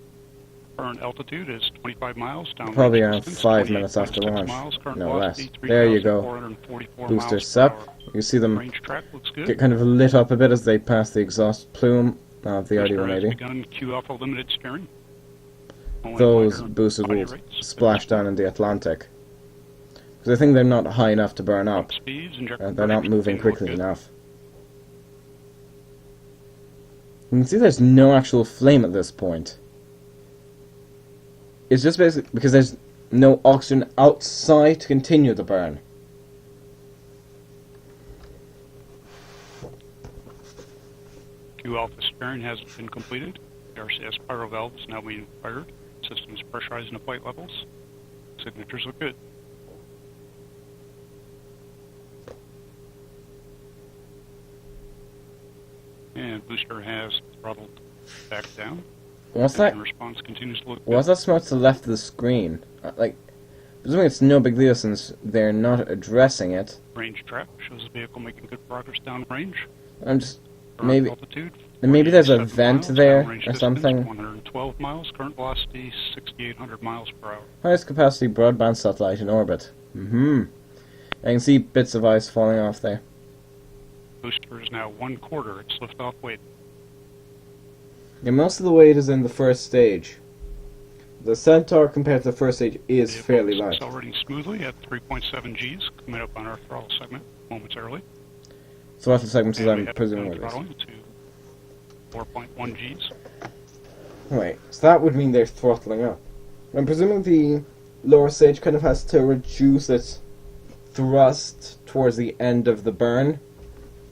[SPEAKER 10] Current altitude is 25 miles. Down
[SPEAKER 1] Probably
[SPEAKER 10] range
[SPEAKER 1] around
[SPEAKER 10] distance,
[SPEAKER 1] 5 minutes after
[SPEAKER 10] 28.6
[SPEAKER 1] launch.
[SPEAKER 10] miles. Current
[SPEAKER 1] No less.
[SPEAKER 10] velocity,
[SPEAKER 1] There you go.
[SPEAKER 10] 3,444
[SPEAKER 1] Booster
[SPEAKER 10] miles per
[SPEAKER 1] sep.
[SPEAKER 10] hour.
[SPEAKER 1] You see them
[SPEAKER 10] Range track looks good.
[SPEAKER 1] get kind of lit up a bit as they pass the exhaust plume of the
[SPEAKER 10] Booster has
[SPEAKER 1] RD-180.
[SPEAKER 10] begun Q alpha limited steering. Only
[SPEAKER 1] Those
[SPEAKER 10] minor
[SPEAKER 1] boosters
[SPEAKER 10] body
[SPEAKER 1] will
[SPEAKER 10] rates.
[SPEAKER 1] splash down in the Atlantic. Because I think they're not high enough to burn up.
[SPEAKER 10] Pump speeds, injector
[SPEAKER 1] They're not
[SPEAKER 10] pressures
[SPEAKER 1] moving
[SPEAKER 10] continue to
[SPEAKER 1] quickly
[SPEAKER 10] look good.
[SPEAKER 1] enough. You can see there's no actual flame at this point. It's just basically because there's no oxygen outside to continue the burn.
[SPEAKER 10] Q alpha steering has been completed. The RCS pyro valve is now being fired. System is pressurizing to flight levels. Signatures look good. And booster has throttled back down.
[SPEAKER 1] What's that?
[SPEAKER 10] Engine response continues to look
[SPEAKER 1] What's
[SPEAKER 10] good.
[SPEAKER 1] that smell to the left of the screen? Like, presumably it's no big deal since they're not addressing it.
[SPEAKER 10] Range track shows the vehicle making good progress down range.
[SPEAKER 1] I'm just
[SPEAKER 10] Current
[SPEAKER 1] maybe
[SPEAKER 10] altitude,
[SPEAKER 1] maybe there's a
[SPEAKER 10] 47
[SPEAKER 1] vent
[SPEAKER 10] miles,
[SPEAKER 1] there
[SPEAKER 10] downrange
[SPEAKER 1] or
[SPEAKER 10] distance,
[SPEAKER 1] something.
[SPEAKER 10] 112 miles. Current velocity 6,800 miles per hour.
[SPEAKER 1] Highest capacity broadband satellite in orbit. I can see bits of ice falling off there.
[SPEAKER 10] Booster is now 1/4 its liftoff weight.
[SPEAKER 1] Yeah, most of the weight is in the first stage. The Centaur, compared to the first stage, is fairly light.
[SPEAKER 10] Accelerating smoothly at 3.7 Gs, coming up on our throttle segment momentarily.
[SPEAKER 1] Throttle segments, as
[SPEAKER 10] And
[SPEAKER 1] I'm
[SPEAKER 10] we
[SPEAKER 1] presuming
[SPEAKER 10] have
[SPEAKER 1] it is.
[SPEAKER 10] throttling to 4.1 Gs.
[SPEAKER 1] Wait, so that would mean they're throttling up. I'm presuming the lower stage kind of has to reduce its thrust towards the end of the burn,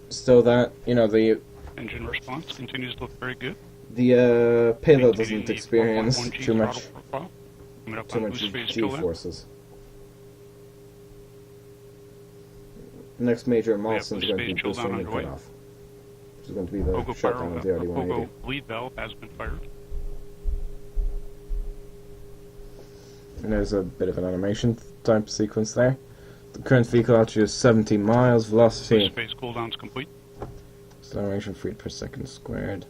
[SPEAKER 1] so that, you know, the
[SPEAKER 10] Engine response continues to look very good.
[SPEAKER 1] payload
[SPEAKER 10] Maintaining
[SPEAKER 1] doesn't
[SPEAKER 10] the
[SPEAKER 1] experience
[SPEAKER 10] 4.1 G
[SPEAKER 1] too much
[SPEAKER 10] throttle profile. Coming up on boost phase till then.
[SPEAKER 1] G-forces. The next major
[SPEAKER 10] We have
[SPEAKER 1] milestone is
[SPEAKER 10] boost
[SPEAKER 1] going to
[SPEAKER 10] phase
[SPEAKER 1] be
[SPEAKER 10] chill
[SPEAKER 1] booster
[SPEAKER 10] down
[SPEAKER 1] engine
[SPEAKER 10] underway.
[SPEAKER 1] cutoff, which is going to be the
[SPEAKER 10] Pogo
[SPEAKER 1] shutdown of the RD-180.
[SPEAKER 10] Pogo lead valve has been fired.
[SPEAKER 1] And there's a bit of an animation type sequence there. The current vehicle altitude is 70 miles, velocity,
[SPEAKER 10] Boost phase cooldown is complete.
[SPEAKER 1] acceleration feet per second squared.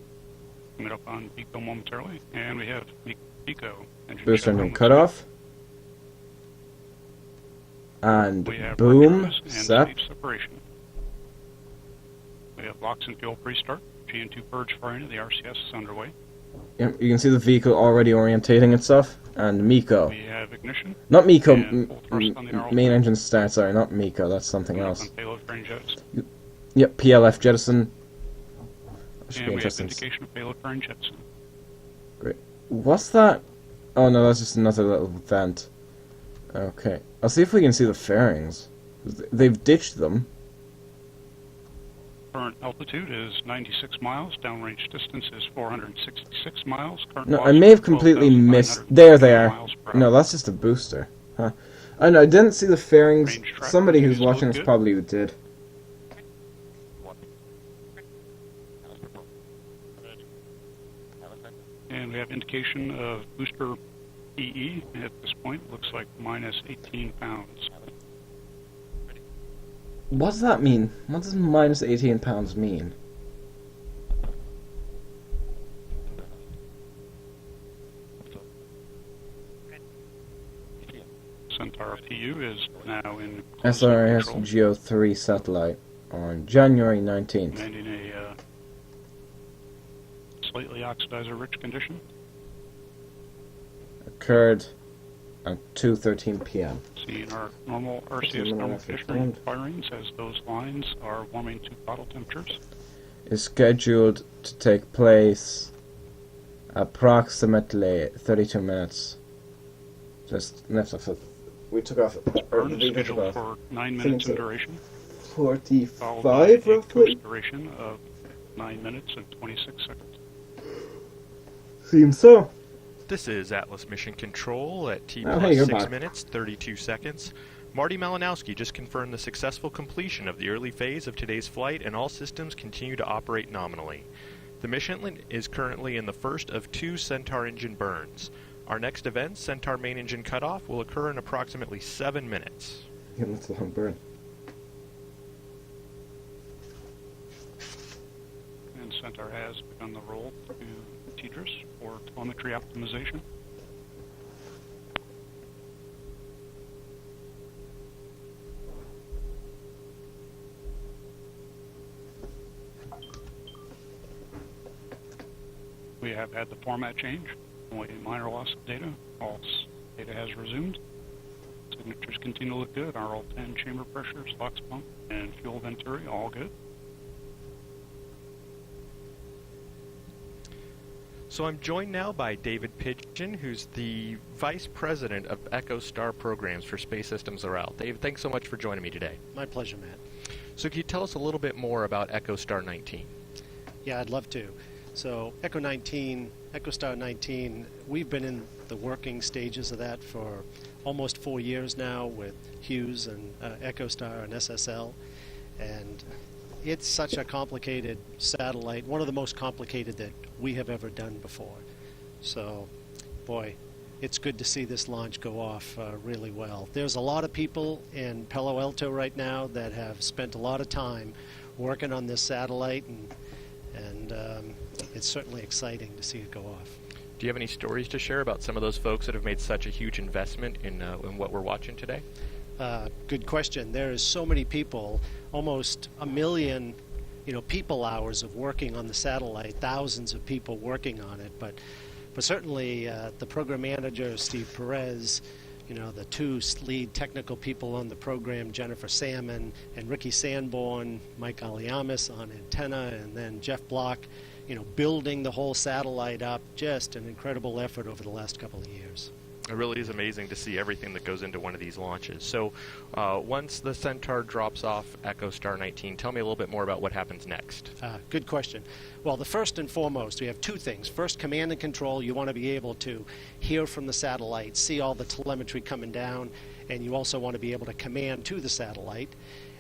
[SPEAKER 10] Coming up on Pico momentarily. And we have Pico engine
[SPEAKER 1] Booster
[SPEAKER 10] shutdown
[SPEAKER 1] engine
[SPEAKER 10] with
[SPEAKER 1] cutoff. And
[SPEAKER 10] We have
[SPEAKER 1] boom,
[SPEAKER 10] retros and
[SPEAKER 1] set.
[SPEAKER 10] safe separation. We have LOX and fuel pre-start. GN2 purge firing of the RCS is underway.
[SPEAKER 1] Yep, you can see the vehicle already orientating itself. And Miko.
[SPEAKER 10] We have ignition.
[SPEAKER 1] Not Miko,
[SPEAKER 10] and full thrust on the RL10.
[SPEAKER 1] main engine start, sorry, not Miko, that's something
[SPEAKER 10] Coming up
[SPEAKER 1] else.
[SPEAKER 10] on payload frame jets.
[SPEAKER 1] Yep, PLF jettison. That should
[SPEAKER 10] And
[SPEAKER 1] be
[SPEAKER 10] we have
[SPEAKER 1] interesting.
[SPEAKER 10] indication of payload frame jets.
[SPEAKER 1] Great. What's that? Oh no, that's just another little vent. Okay. I'll see if we can see the fairings. They've ditched them.
[SPEAKER 10] Current altitude is 96 miles. Downrange distance is 466 miles. Current
[SPEAKER 1] No, I
[SPEAKER 10] velocity
[SPEAKER 1] may have
[SPEAKER 10] is
[SPEAKER 1] completely missed...
[SPEAKER 10] 12,900
[SPEAKER 1] There they are.
[SPEAKER 10] miles per
[SPEAKER 1] No,
[SPEAKER 10] hour.
[SPEAKER 1] that's just a booster. Huh. I know, I didn't see the fairings.
[SPEAKER 10] Range track
[SPEAKER 1] Somebody who's
[SPEAKER 10] continues to
[SPEAKER 1] watching
[SPEAKER 10] look
[SPEAKER 1] this
[SPEAKER 10] good.
[SPEAKER 1] probably did.
[SPEAKER 10] And we have indication of booster EE. At this point, looks like minus 18 pounds.
[SPEAKER 1] What does that mean? What does minus 18 pounds mean?
[SPEAKER 10] Centaur PU is now in
[SPEAKER 1] SRS
[SPEAKER 10] control,
[SPEAKER 1] Geo 3 satellite on January 19th.
[SPEAKER 10] commanding a slightly oxidizer-rich condition.
[SPEAKER 1] Occurred at 2:13 p.m.
[SPEAKER 10] Seeing our normal RCS
[SPEAKER 1] Minimum
[SPEAKER 10] thermal
[SPEAKER 1] effort
[SPEAKER 10] conditioning
[SPEAKER 1] found.
[SPEAKER 10] firings as those lines are warming to throttle temperatures.
[SPEAKER 1] Is scheduled to take place approximately 32 minutes. Just left off. We took off.
[SPEAKER 10] Burn
[SPEAKER 1] we
[SPEAKER 10] is
[SPEAKER 1] took
[SPEAKER 10] scheduled
[SPEAKER 1] off
[SPEAKER 10] for 9
[SPEAKER 1] think
[SPEAKER 10] minutes in
[SPEAKER 1] so.
[SPEAKER 10] duration,
[SPEAKER 1] 45
[SPEAKER 10] followed by a
[SPEAKER 1] roughly.
[SPEAKER 10] coast duration of 9 minutes and 26 seconds.
[SPEAKER 1] Seems so.
[SPEAKER 2] This is Atlas Mission Control at T
[SPEAKER 1] Oh,
[SPEAKER 2] plus
[SPEAKER 1] hey, you're
[SPEAKER 2] 6
[SPEAKER 1] back.
[SPEAKER 2] minutes, 32 seconds. Marty Malinowski just confirmed the successful completion of the early phase of today's flight, and all systems continue to operate nominally. The mission is currently in the first of 2 Centaur engine burns. Our next event, Centaur main engine cutoff, will occur in approximately 7 minutes.
[SPEAKER 1] Yeah, that's a long burn.
[SPEAKER 10] And Centaur has begun the roll to TDRS for telemetry optimization. We have had the format change, only a minor loss of data. All data has resumed. Signatures continue to look good. RL10 chamber pressures, LOX pump, and fuel venturi, all good.
[SPEAKER 2] So I'm joined now by David Pigeon, who's the Vice President of Echostar Programs for Space Systems Loral. Dave, thanks so much for joining me today.
[SPEAKER 12] My pleasure, Matt.
[SPEAKER 2] So can you tell us a little bit more about Echostar-19?
[SPEAKER 12] Yeah, I'd love to. So Echostar-19, we've been in the working stages of that for almost 4 years now with Hughes and Echostar and SSL. And it's such a complicated satellite, one of the most complicated that we have ever done before. So, boy, it's good to see this launch go off really well. There's a lot of people in Palo Alto right now that have spent a lot of time working on this satellite, and it's certainly exciting to see it go off.
[SPEAKER 2] Do you have any stories to share about some of those folks that have made such a huge investment in what we're watching today?
[SPEAKER 12] Good question. There is so many people, almost 1 million people hours of working on the satellite, thousands of people working on it, but certainly the program manager, Steve Perez, the two lead technical people on the program, Jennifer Salmon and Ricky Sanborn, Mike Aliamis on antenna, and then Jeff Block, building the whole satellite up. Just an incredible effort over the last couple of years.
[SPEAKER 2] It really is amazing to see everything that goes into one of these launches. So once the Centaur drops off Echostar-19, tell me a little bit more about what happens next.
[SPEAKER 12] Good question. Well, the first and foremost, we have two things. First, command and control. You want to be able to hear from the satellite, see all the telemetry coming down, and you also want to be able to command to the satellite.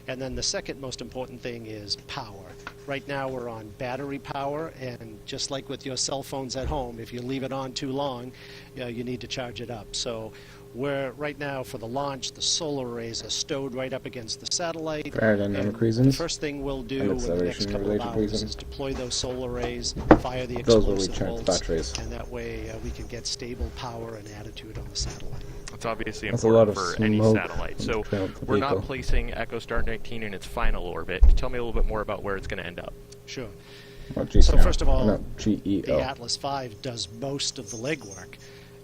[SPEAKER 12] And then the second most important thing is power. Right now we're on battery power, and just like with your cell phones at home, if you leave it on too long, you need to charge it up. So we're right now for the launch, the solar arrays are stowed right up against the satellite.
[SPEAKER 1] For aerodynamic reasons.
[SPEAKER 12] The first thing we'll do in the next couple of hours is deploy those solar arrays, fire the
[SPEAKER 1] Those will
[SPEAKER 12] explosive
[SPEAKER 1] recharge
[SPEAKER 12] bolts,
[SPEAKER 1] batteries.
[SPEAKER 12] and that way we can get stable power and attitude on the satellite.
[SPEAKER 2] It's obviously
[SPEAKER 1] That's a lot
[SPEAKER 2] important
[SPEAKER 1] of
[SPEAKER 2] for any
[SPEAKER 1] smoke
[SPEAKER 2] satellite. So
[SPEAKER 1] throughout the
[SPEAKER 2] we're not
[SPEAKER 1] vehicle.
[SPEAKER 2] placing Echostar-19 in its final orbit. Tell me a little bit more about where it's going to end up.
[SPEAKER 12] Sure.
[SPEAKER 1] Or
[SPEAKER 12] So first of all,
[SPEAKER 1] no, GEO.
[SPEAKER 12] the Atlas V does most of the legwork.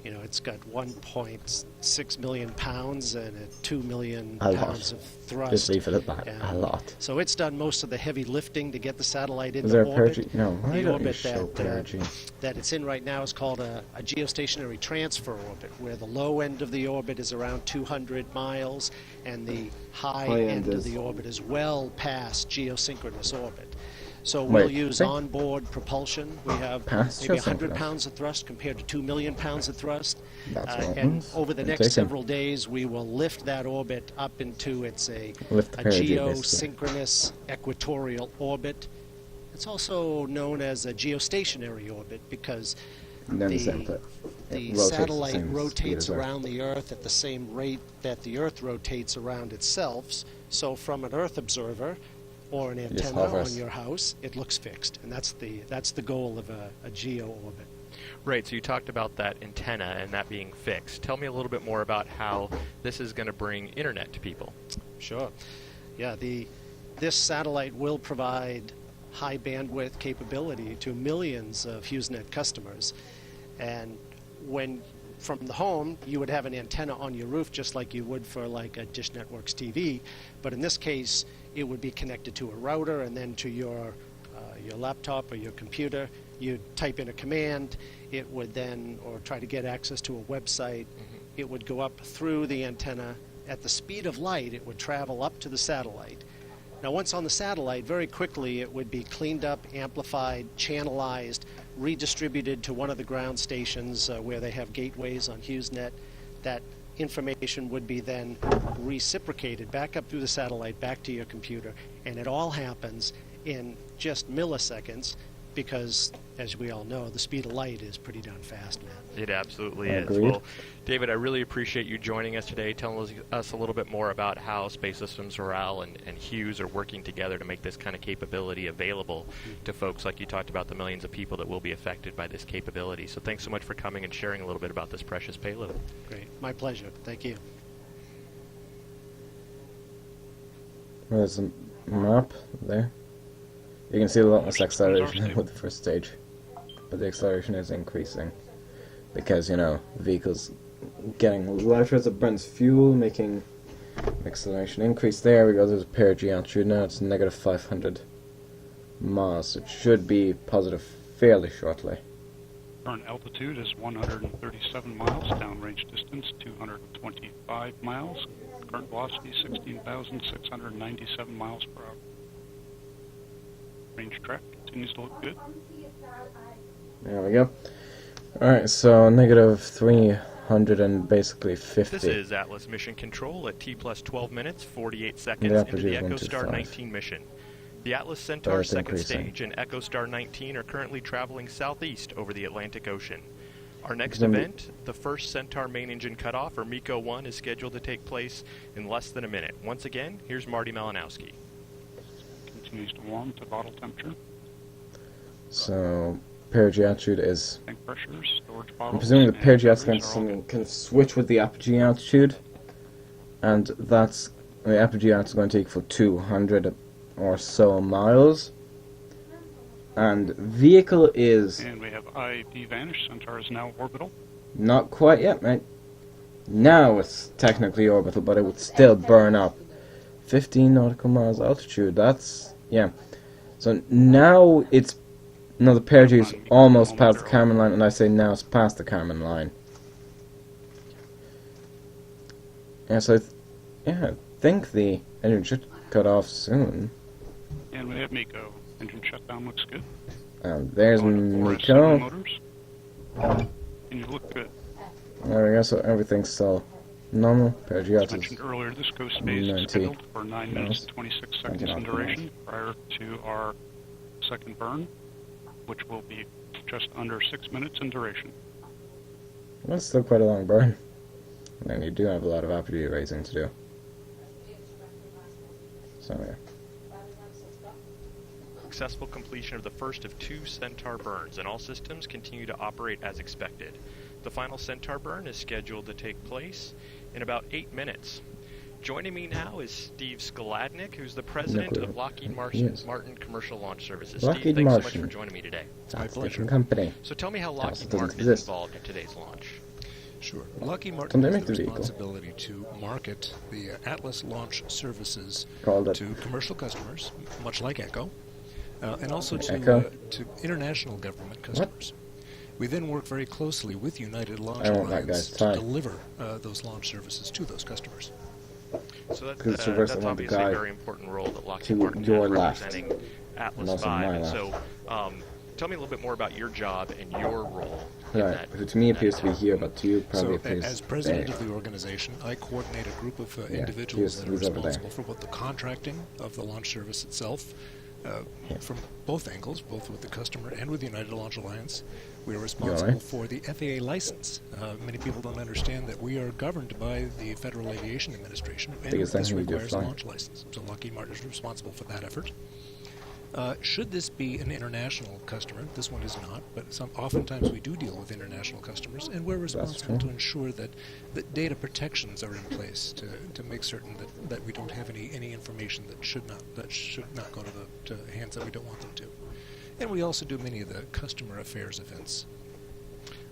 [SPEAKER 12] It's got 1.6 million pounds and 2 million
[SPEAKER 1] A lot.
[SPEAKER 12] pounds of thrust.
[SPEAKER 1] Just leave it at that.
[SPEAKER 12] And
[SPEAKER 1] A lot.
[SPEAKER 12] So it's done most of the heavy lifting to get the satellite
[SPEAKER 1] Is
[SPEAKER 12] into
[SPEAKER 1] there a
[SPEAKER 12] orbit.
[SPEAKER 1] perigee? No, why
[SPEAKER 12] The
[SPEAKER 1] don't you
[SPEAKER 12] orbit
[SPEAKER 1] show perigee?
[SPEAKER 12] that it's in right now is called a geostationary transfer orbit, where the low end of the orbit is around 200 miles, and the high end of the orbit is well past geosynchronous orbit. So we'll use onboard propulsion. We have maybe 100 pounds of thrust compared to 2 million pounds of thrust.
[SPEAKER 1] That's what it
[SPEAKER 12] And
[SPEAKER 1] means.
[SPEAKER 12] over the next several days, we will lift that orbit up into a geosynchronous equatorial orbit. It's also known as a geostationary orbit because the satellite rotates around the Earth at the same rate that the Earth rotates around itself. So from an Earth observer or an antenna on your house, it looks fixed, and that's the goal of a geo orbit.
[SPEAKER 2] Right, so you talked about that antenna and that being fixed. Tell me a little bit more about how this is going to bring internet to people.
[SPEAKER 12] Sure. Yeah, this satellite will provide high bandwidth capability to millions of HughesNet customers. And from the home, you would have an antenna on your roof just like you would for like a Dish Network's TV, but in this case, it would be connected to a router and then to your laptop or your computer. You'd type in a command, it would then, or try to get access to a website, it would go up through the antenna. At the speed of light, it would travel up to the satellite. Now, once on the satellite, very quickly it would be cleaned up, amplified, channelized, redistributed to one of the ground stations where they have gateways on HughesNet. That information would be then reciprocated back up through the satellite, back to your computer, and it all happens in just milliseconds because, as we all know, the speed of light is pretty darn fast, man.
[SPEAKER 2] It absolutely is. Well, David, I really appreciate you joining us today, telling us a little bit more about how Space Systems Morale and Hughes are working together to make this kind of capability available to folks, like you talked about the millions of people that will be affected by this capability. So thanks so much for coming and sharing a little bit about this precious payload.
[SPEAKER 12] Great. My pleasure. Thank you.
[SPEAKER 1] There's a map there. You can see a lot less acceleration with the first stage, but the acceleration is increasing because, the vehicle's getting lighter as it burns fuel, making acceleration increase. There we go, there's a perigee altitude now, it's negative 500 miles. It should be positive fairly shortly.
[SPEAKER 10] Current altitude is 137 miles, downrange distance 225 miles, current velocity 16,697 miles per hour. Range track continues to look good.
[SPEAKER 1] There we go. Alright, so negative 300 and basically 50.
[SPEAKER 2] This is Atlas Mission Control at T plus 12 minutes, 48 seconds into the Echostar-19 mission. The Atlas Centaur second stage and Echostar-19 are currently traveling southeast over the Atlantic Ocean. Our next event, the first Centaur main engine cutoff, or MECO 1, is scheduled to take place in less than a minute. Once again, here's Marty Malinowski.
[SPEAKER 10] Continues to warm to bottle temperature.
[SPEAKER 1] So, perigee altitude is...
[SPEAKER 10] Tank pressures, storage bottles,
[SPEAKER 1] I'm presuming the perigee altitude can kind of switch with the apogee altitude, and that's... The apogee altitude is going to equal 200 or so miles. And vehicle is
[SPEAKER 10] And we have IAP vanished. Centaur is now orbital.
[SPEAKER 1] not quite yet, mate. Now it's technically orbital, but it would still burn up. 15 nautical miles altitude, that's... yeah. So now it's... no, the perigee is almost past the Kármán line, and I say now it's past the Kármán line. Yeah, so I think the engine should cut off soon.
[SPEAKER 10] And we have Miko. Engine shutdown looks good.
[SPEAKER 1] There's Miko.
[SPEAKER 10] Motors. And you look good.
[SPEAKER 1] There we go, so everything's still normal. Perigee
[SPEAKER 10] As mentioned earlier, this coast phase is scheduled for 9 minutes and 26 seconds in duration prior to our second burn, which will be just under 6 minutes in duration.
[SPEAKER 1] That's still quite a long burn. And then you do have a lot of apogee raising to do. So yeah.
[SPEAKER 2] Successful completion of the first of 2 Centaur burns, and all systems continue to operate as expected. The final Centaur burn is scheduled to take place in about 8 minutes. Joining me now is Steve Skladnik, who's the president of Lockheed Martin Commercial Launch Services. Steve, thanks so much for joining me today.
[SPEAKER 1] It's my pleasure. Company.
[SPEAKER 2] So tell me how Lockheed Martin is involved in today's launch.
[SPEAKER 13] Sure. Lockheed Martin has the responsibility to market the Atlas launch services to commercial customers, much like Echo, and also to international government customers. We then work very closely with United Launch Alliance to deliver those launch services to those customers.
[SPEAKER 2] So that's obviously a very important role that Lockheed Martin has representing Atlas V. So tell me a little bit more about your job and your role.
[SPEAKER 1] Right. So to me it appears to be here, but to you probably
[SPEAKER 13] appears as president of the organization, I coordinate a group of individuals that are responsible for both the contracting of the launch service itself, from both angles, both with the customer and with the United Launch Alliance. We are responsible for the FAA license. Many people don't understand that we are governed by the Federal Aviation Administration, and this requires a launch license. So Lockheed Martin is responsible for that effort. Should this be an international customer, this one is not, but oftentimes we do deal with international customers, and we're responsible to ensure that data protections are in place to make certain that we don't have any information that should not go to the hands that we don't want them to. And we also do many of the customer affairs events.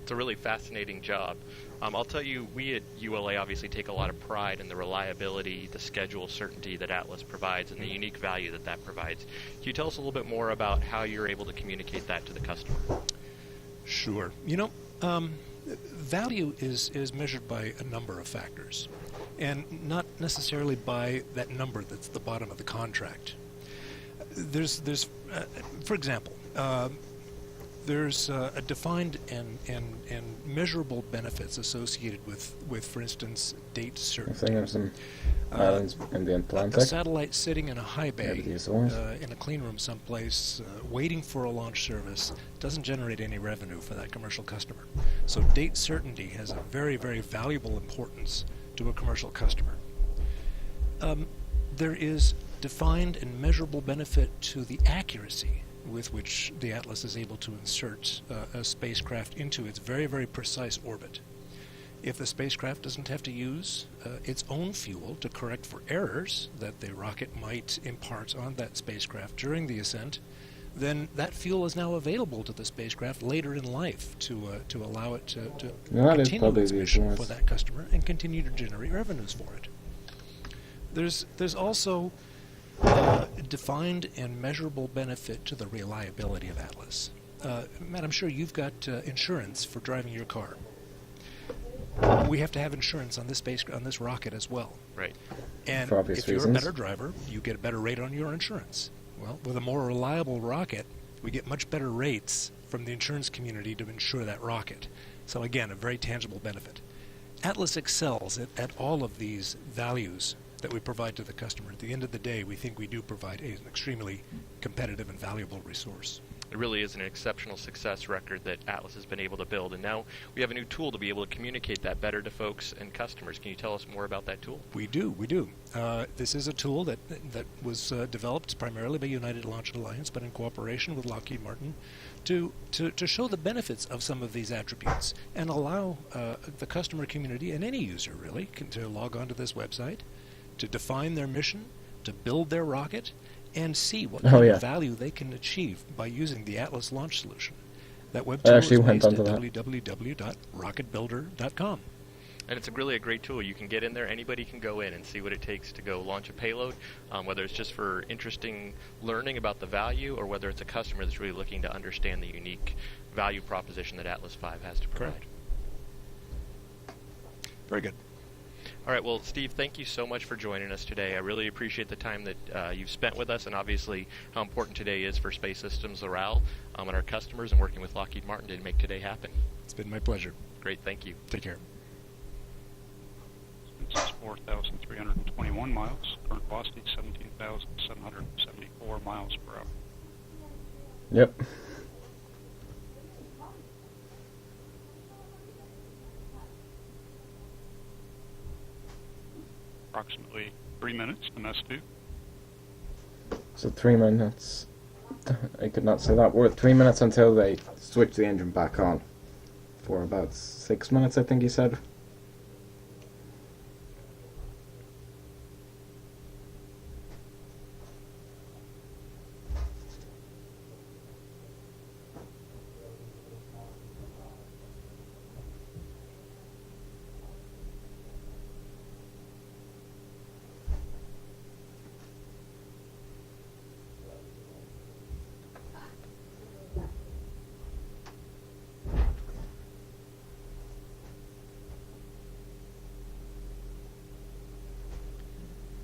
[SPEAKER 2] It's a really fascinating job. I'll tell you, we at ULA obviously take a lot of pride in the reliability, the schedule certainty that Atlas provides, and the unique value that provides. Can you tell us a little bit more about how you're able to communicate that to the customer?
[SPEAKER 13] Sure. You know, value is measured by a number of factors, and not necessarily by that number that's at the bottom of the contract. There's for example, there's a defined and measurable benefits associated with, for instance, date certainty. A satellite sitting in a high bay, in a clean room someplace, waiting for a launch service, doesn't generate any revenue for that commercial customer. So date certainty has a very, very valuable importance to a commercial customer. There is defined and measurable benefit to the accuracy with which the Atlas is able to insert a spacecraft into its very, very precise orbit. If the spacecraft doesn't have to use its own fuel to correct for errors that the rocket might impart on that spacecraft during the ascent, then that fuel is now available to the spacecraft later in life to allow it to continue its mission for that customer and continue to generate revenues for it. There's also defined and measurable benefit to the reliability of Atlas. Matt, I'm sure you've got insurance for driving your car. We have to have insurance on this rocket as well.
[SPEAKER 2] Right.
[SPEAKER 13] And if you're a better driver, you get a better rate on your insurance. Well, with a more reliable rocket, we get much better rates from the insurance community to insure that rocket. So again, a very tangible benefit. Atlas excels at all of these values that we provide to the customer. At the end of the day, we think we do provide an extremely competitive and valuable resource.
[SPEAKER 2] It really is an exceptional success record that Atlas has been able to build, and now we have a new tool to be able to communicate that better to folks and customers. Can you tell us more about that tool?
[SPEAKER 13] We do. This is a tool that was developed primarily by United Launch Alliance, but in cooperation with Lockheed Martin, to show the benefits of some of these attributes and allow the customer community and any user really to log onto this website, to define their mission, to build their rocket, and see what
[SPEAKER 1] Oh,
[SPEAKER 13] kind
[SPEAKER 1] yeah.
[SPEAKER 13] of value they can achieve by using the Atlas launch solution. That web
[SPEAKER 1] I
[SPEAKER 13] tool
[SPEAKER 1] actually
[SPEAKER 13] is
[SPEAKER 1] went
[SPEAKER 13] based at
[SPEAKER 1] onto that.
[SPEAKER 13] www.rocketbuilder.com.
[SPEAKER 2] And it's really a great tool. You can get in there, anybody can go in and see what it takes to go launch a payload, whether it's just for interesting learning about the value or whether it's a customer that's really looking to understand the unique value proposition that Atlas V has to provide.
[SPEAKER 13] Correct. Very good.
[SPEAKER 2] All right, well, Steve, thank you so much for joining us today. I really appreciate the time that you've spent with us and obviously how important today is for Space Systems morale and our customers and working with Lockheed Martin to make today happen.
[SPEAKER 13] It's been my pleasure.
[SPEAKER 2] Great, thank you.
[SPEAKER 13] Take care.
[SPEAKER 10] This is 4,321 miles. Current velocity 17,774 miles per hour.
[SPEAKER 1] Yep.
[SPEAKER 10] Approximately 3 minutes to S2.
[SPEAKER 1] So 3 minutes. I could not say that word. 3 minutes until they switch the engine back on. For about 6 minutes, I think he said.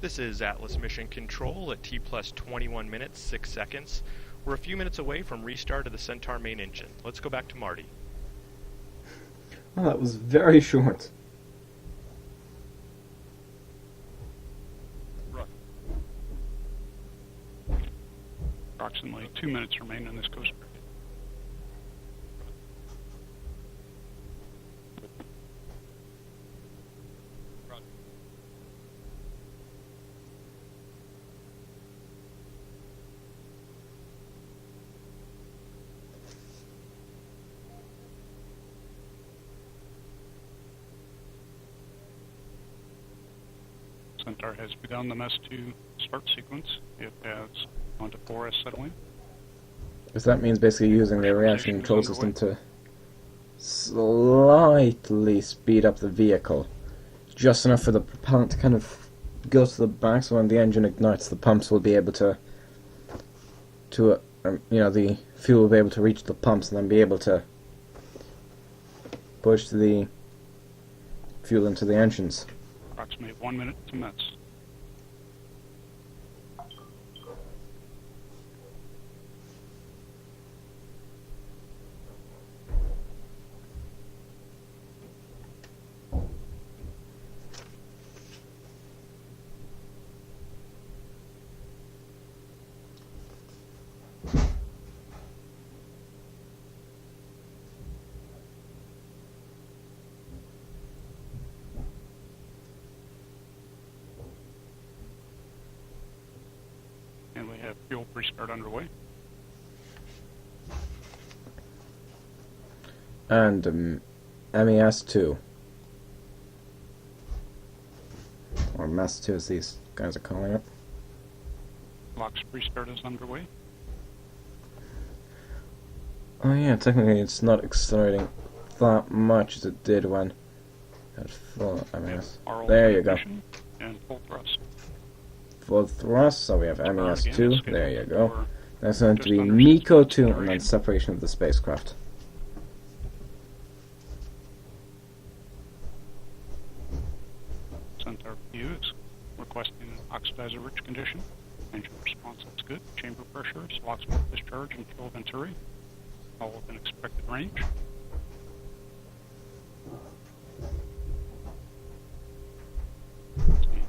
[SPEAKER 2] This is Atlas Mission Control at T plus 21 minutes, 6 seconds. We're a few minutes away from restart of the Centaur main engine. Let's go back to Marty.
[SPEAKER 1] Oh, that was very short.
[SPEAKER 10] Right. Approximately 2 minutes remain in this coast period. Centaur has begun the MES-2 start sequence. It has gone to 4S settling.
[SPEAKER 1] Because that means basically using the reaction control system to slightly speed up the vehicle. Just enough for the propellant to kind of go to the back, so when the engine ignites, the pumps will be able to the fuel will be able to reach the pumps and then be able to push the fuel into the engines.
[SPEAKER 10] Approximately 1 minute to MES. And we have fuel restart underway.
[SPEAKER 1] And MES2. Or MES2 as these guys are calling it.
[SPEAKER 10] LOX restart is underway.
[SPEAKER 1] Oh yeah, technically it's not accelerating that much as it did when at full MES. There you go.
[SPEAKER 10] And full thrust.
[SPEAKER 1] Full thrust, so we have MES2, there you go. That's going to be
[SPEAKER 10] under
[SPEAKER 1] MECO 2 and then separation of the spacecraft.
[SPEAKER 10] Centaur PU is requesting oxidizer-rich condition. Engine response looks good. Chamber pressure, slots for discharge, and fuel venturi. All within expected range. The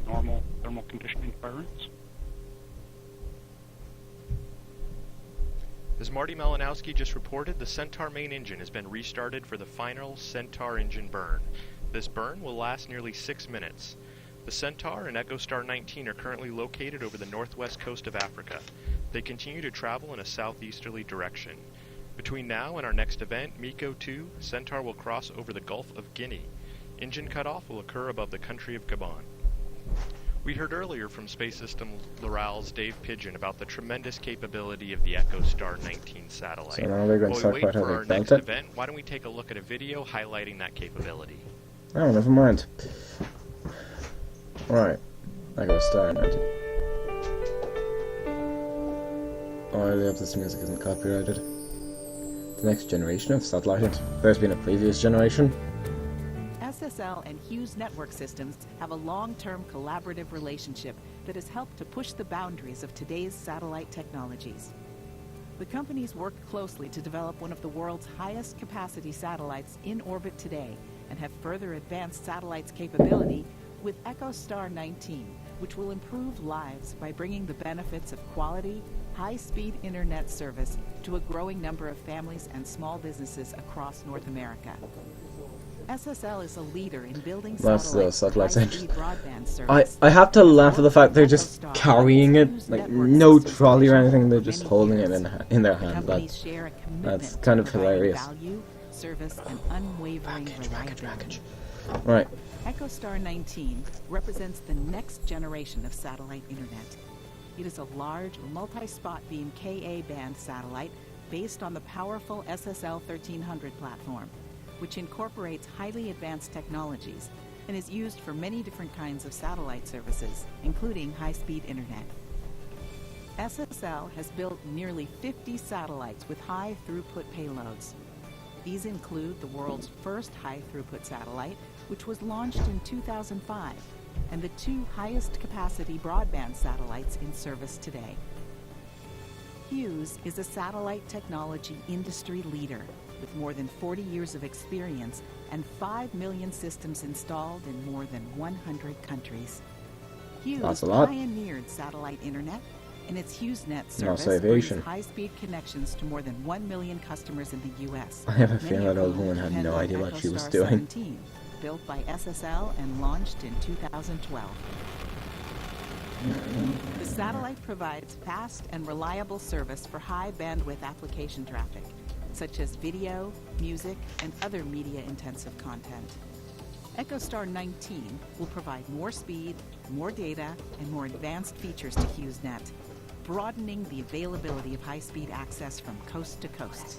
[SPEAKER 10] normal thermal conditioning firings.
[SPEAKER 2] As Marty Malinowski just reported, the Centaur main engine has been restarted for the final Centaur engine burn. This burn will last nearly 6 minutes. The Centaur and Echostar-XIX are currently located over the northwest coast of Africa. They continue to travel in a southeasterly direction. Between now and our next event, MECO 2, Centaur will cross over the Gulf of Guinea. Engine cutoff will occur above the country of Gabon. We heard earlier from Space System Loral's Dave Pigeon about the tremendous capability of the Echostar-19 satellite.
[SPEAKER 1] So now we're going to
[SPEAKER 2] While
[SPEAKER 1] talk
[SPEAKER 2] we wait
[SPEAKER 1] about how
[SPEAKER 2] for
[SPEAKER 1] they
[SPEAKER 2] our
[SPEAKER 1] built
[SPEAKER 2] next
[SPEAKER 1] it.
[SPEAKER 2] event, why don't we take a look at a video highlighting that capability?
[SPEAKER 1] Oh, never mind. Right. Echostar-19. Oh, I really hope this music isn't copyrighted. The next generation of satellite. There's been a previous generation.
[SPEAKER 14] SSL and Hughes Network Systems have a long-term collaborative relationship that has helped to push the boundaries of today's satellite technologies. The companies worked closely to develop one of the world's highest capacity satellites in orbit today and have further advanced satellites' capability with Echostar-19, which will improve lives by bringing the benefits of quality, high-speed internet service to a growing number of families and small businesses across North America. SSL is a leader in building satellites high-speed broadband service.
[SPEAKER 1] I have to laugh at the fact they're just carrying it, like no trolley or anything. They're just holding it in their hand. That's kind of hilarious.
[SPEAKER 14] Value, service, and unwavering reliability.
[SPEAKER 1] Right.
[SPEAKER 14] Echostar-19 represents the next generation of satellite internet. It is a large, multi-spot beam Ka-band satellite based on the powerful SSL 1300 platform, which incorporates highly advanced technologies and is used for many different kinds of satellite services, including high-speed internet. SSL has built nearly 50 satellites with high-throughput payloads. These include the world's first high-throughput satellite, which was launched in 2005, and the two highest capacity broadband satellites in service today. Hughes is a satellite technology industry leader with more than 40 years of experience and 5 million systems installed in more than 100 countries. Hughes pioneered satellite internet, and its HughesNet service brings high-speed connections to more than 1 million customers in the U.S.
[SPEAKER 1] I have a feeling that old woman had no idea what she was doing.
[SPEAKER 14] Built by SSL and launched in 2012. The satellite provides fast and reliable service for high-bandwidth application traffic, such as video, music, and other media-intensive content. Echostar-19 will provide more speed, more data, and more advanced features to HughesNet, broadening the availability of high-speed access from coast to coast.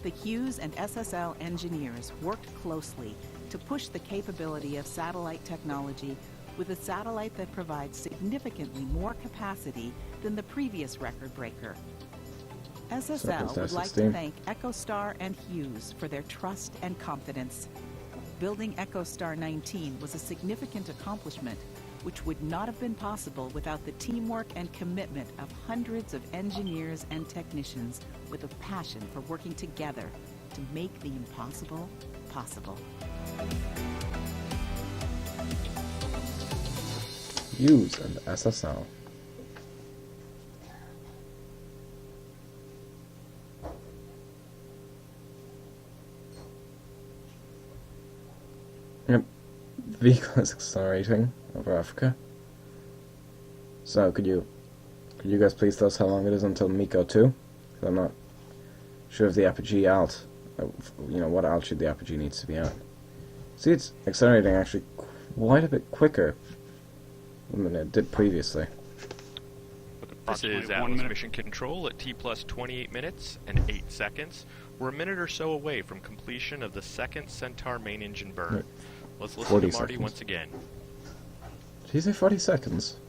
[SPEAKER 14] The Hughes and SSL engineers worked closely to push the capability of satellite technology with a satellite that provides significantly more capacity than the previous record breaker. SSL would like to thank Echostar and Hughes for their trust and confidence. Building Echostar-19 was a significant accomplishment, which would not have been possible without the teamwork and commitment of hundreds of engineers and technicians with a passion for working together to make the impossible possible.
[SPEAKER 1] Hughes and SSL. Yep. The vehicle is accelerating over Africa. So could you guys please tell us how long it is until MECO 2? Because I'm not sure if the apogee alt, what altitude the apogee needs to be at. See, it's accelerating actually quite a bit quicker than it did previously.
[SPEAKER 2] This is Atlas Mission Control at T plus 28 minutes and 8 seconds. We're a minute or so away from completion of the second Centaur main engine burn. Let's listen to Marty once again.
[SPEAKER 1] Did he say 40 seconds?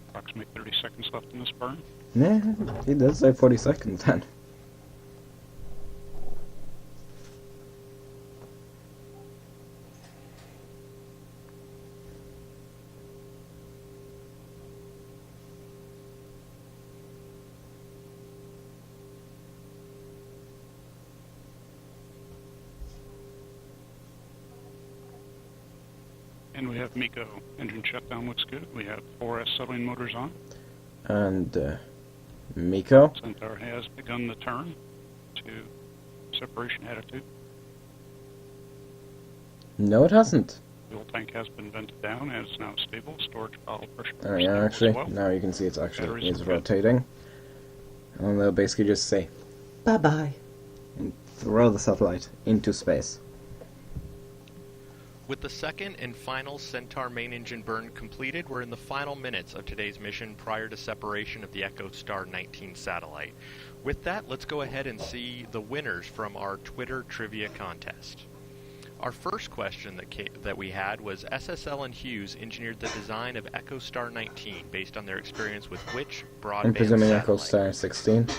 [SPEAKER 10] Approximately 30 seconds left in this burn.
[SPEAKER 1] Yeah, he does say 40 seconds then.
[SPEAKER 10] And we have MECO. Engine shutdown looks good. We have 4S settling motors on.
[SPEAKER 1] And MECO?
[SPEAKER 10] Centaur has begun the turn to separation attitude.
[SPEAKER 1] No, it hasn't.
[SPEAKER 10] Fuel tank has been vented down and is now stable. Storage bottle pressure
[SPEAKER 1] Oh
[SPEAKER 10] is
[SPEAKER 1] yeah,
[SPEAKER 10] stable as
[SPEAKER 1] actually,
[SPEAKER 10] well.
[SPEAKER 1] now you can see it's actually
[SPEAKER 10] Batteries
[SPEAKER 1] is
[SPEAKER 10] are good.
[SPEAKER 1] rotating. And they'll basically just say, bye-bye, and throw the satellite into space.
[SPEAKER 2] With the second and final Centaur main engine burn completed, we're in the final minutes of today's mission prior to separation of the Echostar-XIX satellite. With that, let's go ahead and see the winners from our Twitter trivia contest. Our first question that we had was, SSL and Hughes engineered the design of Echostar-XIX based on their experience with which broadband
[SPEAKER 1] I'm presuming
[SPEAKER 2] satellite?
[SPEAKER 1] Echostar-16.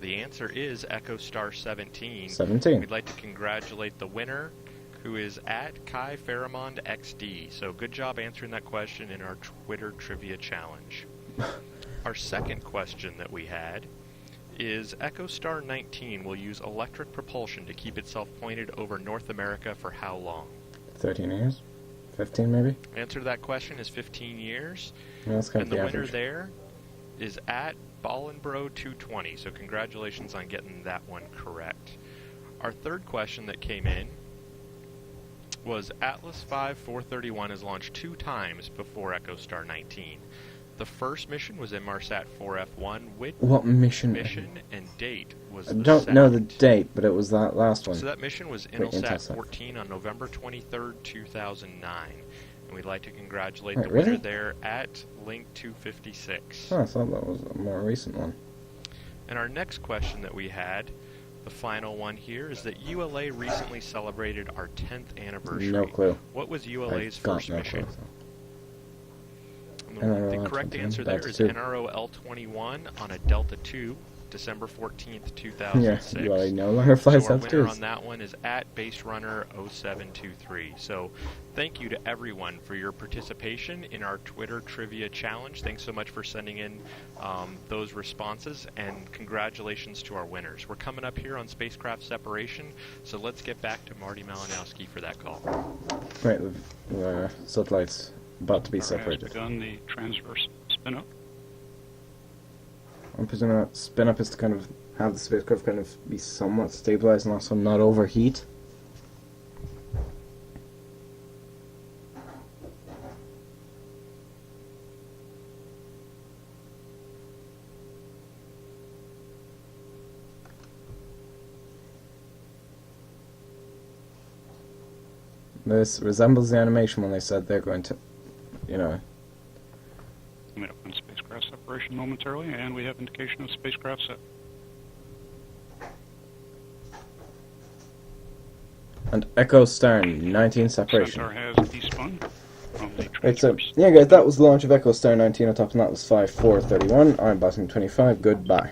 [SPEAKER 2] The answer is Echostar-17.
[SPEAKER 1] 17.
[SPEAKER 2] We'd like to congratulate the winner, who is at Kai Faramond XD. So good job answering that question in our Twitter trivia challenge. Our second question that we had is, Echostar-XIX will use electric propulsion to keep itself pointed over North America for how long?
[SPEAKER 1] 13 years? 15 maybe?
[SPEAKER 2] Answer to that question is 15 years.
[SPEAKER 1] Yeah, that's kind
[SPEAKER 2] and
[SPEAKER 1] of
[SPEAKER 2] the
[SPEAKER 1] the
[SPEAKER 2] winner
[SPEAKER 1] average.
[SPEAKER 2] there is at Ballenbro220. So congratulations on getting that one correct. Our third question that came in was, Atlas V 431 is launched 2 times before Echostar-XIX. The first mission was Inmarsat 4F1. Which
[SPEAKER 1] What mission?
[SPEAKER 2] and date was
[SPEAKER 1] I
[SPEAKER 2] the
[SPEAKER 1] don't
[SPEAKER 2] second?
[SPEAKER 1] know the date, but it was that last one.
[SPEAKER 2] So that mission was
[SPEAKER 1] Wait,
[SPEAKER 2] Intelsat 14 on November 23rd, 2009. And we'd like to congratulate
[SPEAKER 1] Wait,
[SPEAKER 2] the winner
[SPEAKER 1] really?
[SPEAKER 2] there at Link256.
[SPEAKER 1] Oh, I thought that was a more recent one.
[SPEAKER 2] And our next question that we had, the final one here, is that ULA recently celebrated our 10th anniversary.
[SPEAKER 1] No clue.
[SPEAKER 2] What was ULA's
[SPEAKER 1] I've got
[SPEAKER 2] first
[SPEAKER 1] no
[SPEAKER 2] mission?
[SPEAKER 1] clue.
[SPEAKER 2] And the
[SPEAKER 1] NRO
[SPEAKER 2] correct
[SPEAKER 1] L21,
[SPEAKER 2] answer there
[SPEAKER 1] Delta
[SPEAKER 2] is
[SPEAKER 1] 2.
[SPEAKER 2] NRO L21 on a Delta 2, December 14th,
[SPEAKER 1] Yeah,
[SPEAKER 2] 2006.
[SPEAKER 1] you already know longer flights
[SPEAKER 2] So our
[SPEAKER 1] have
[SPEAKER 2] winner
[SPEAKER 1] twos.
[SPEAKER 2] on that one is at BaseRunner0723. So thank you to everyone for your participation in our Twitter Trivia Challenge. Thanks so much for sending in those responses, and congratulations to our winners. We're coming up here on spacecraft separation, so let's get back to Marty Malinowski for that call.
[SPEAKER 1] Right, the satellite's about to be
[SPEAKER 10] Has
[SPEAKER 1] separated.
[SPEAKER 10] begun the transverse spin-up.
[SPEAKER 1] I'm presuming that spin up is to kind of have the spacecraft kind of be somewhat stabilized and also not overheat. This resembles the animation when they said they're going to, you know,
[SPEAKER 10] Coming up on spacecraft separation momentarily, and we have indication of spacecraft set.
[SPEAKER 1] and Echostar-XIX separation.
[SPEAKER 10] Centaur has despun from the
[SPEAKER 1] Right, so,
[SPEAKER 10] transverse.
[SPEAKER 1] yeah guys, that was the launch of Echostar-XIX. On top of that was 5431. I'm Boston25. Goodbye.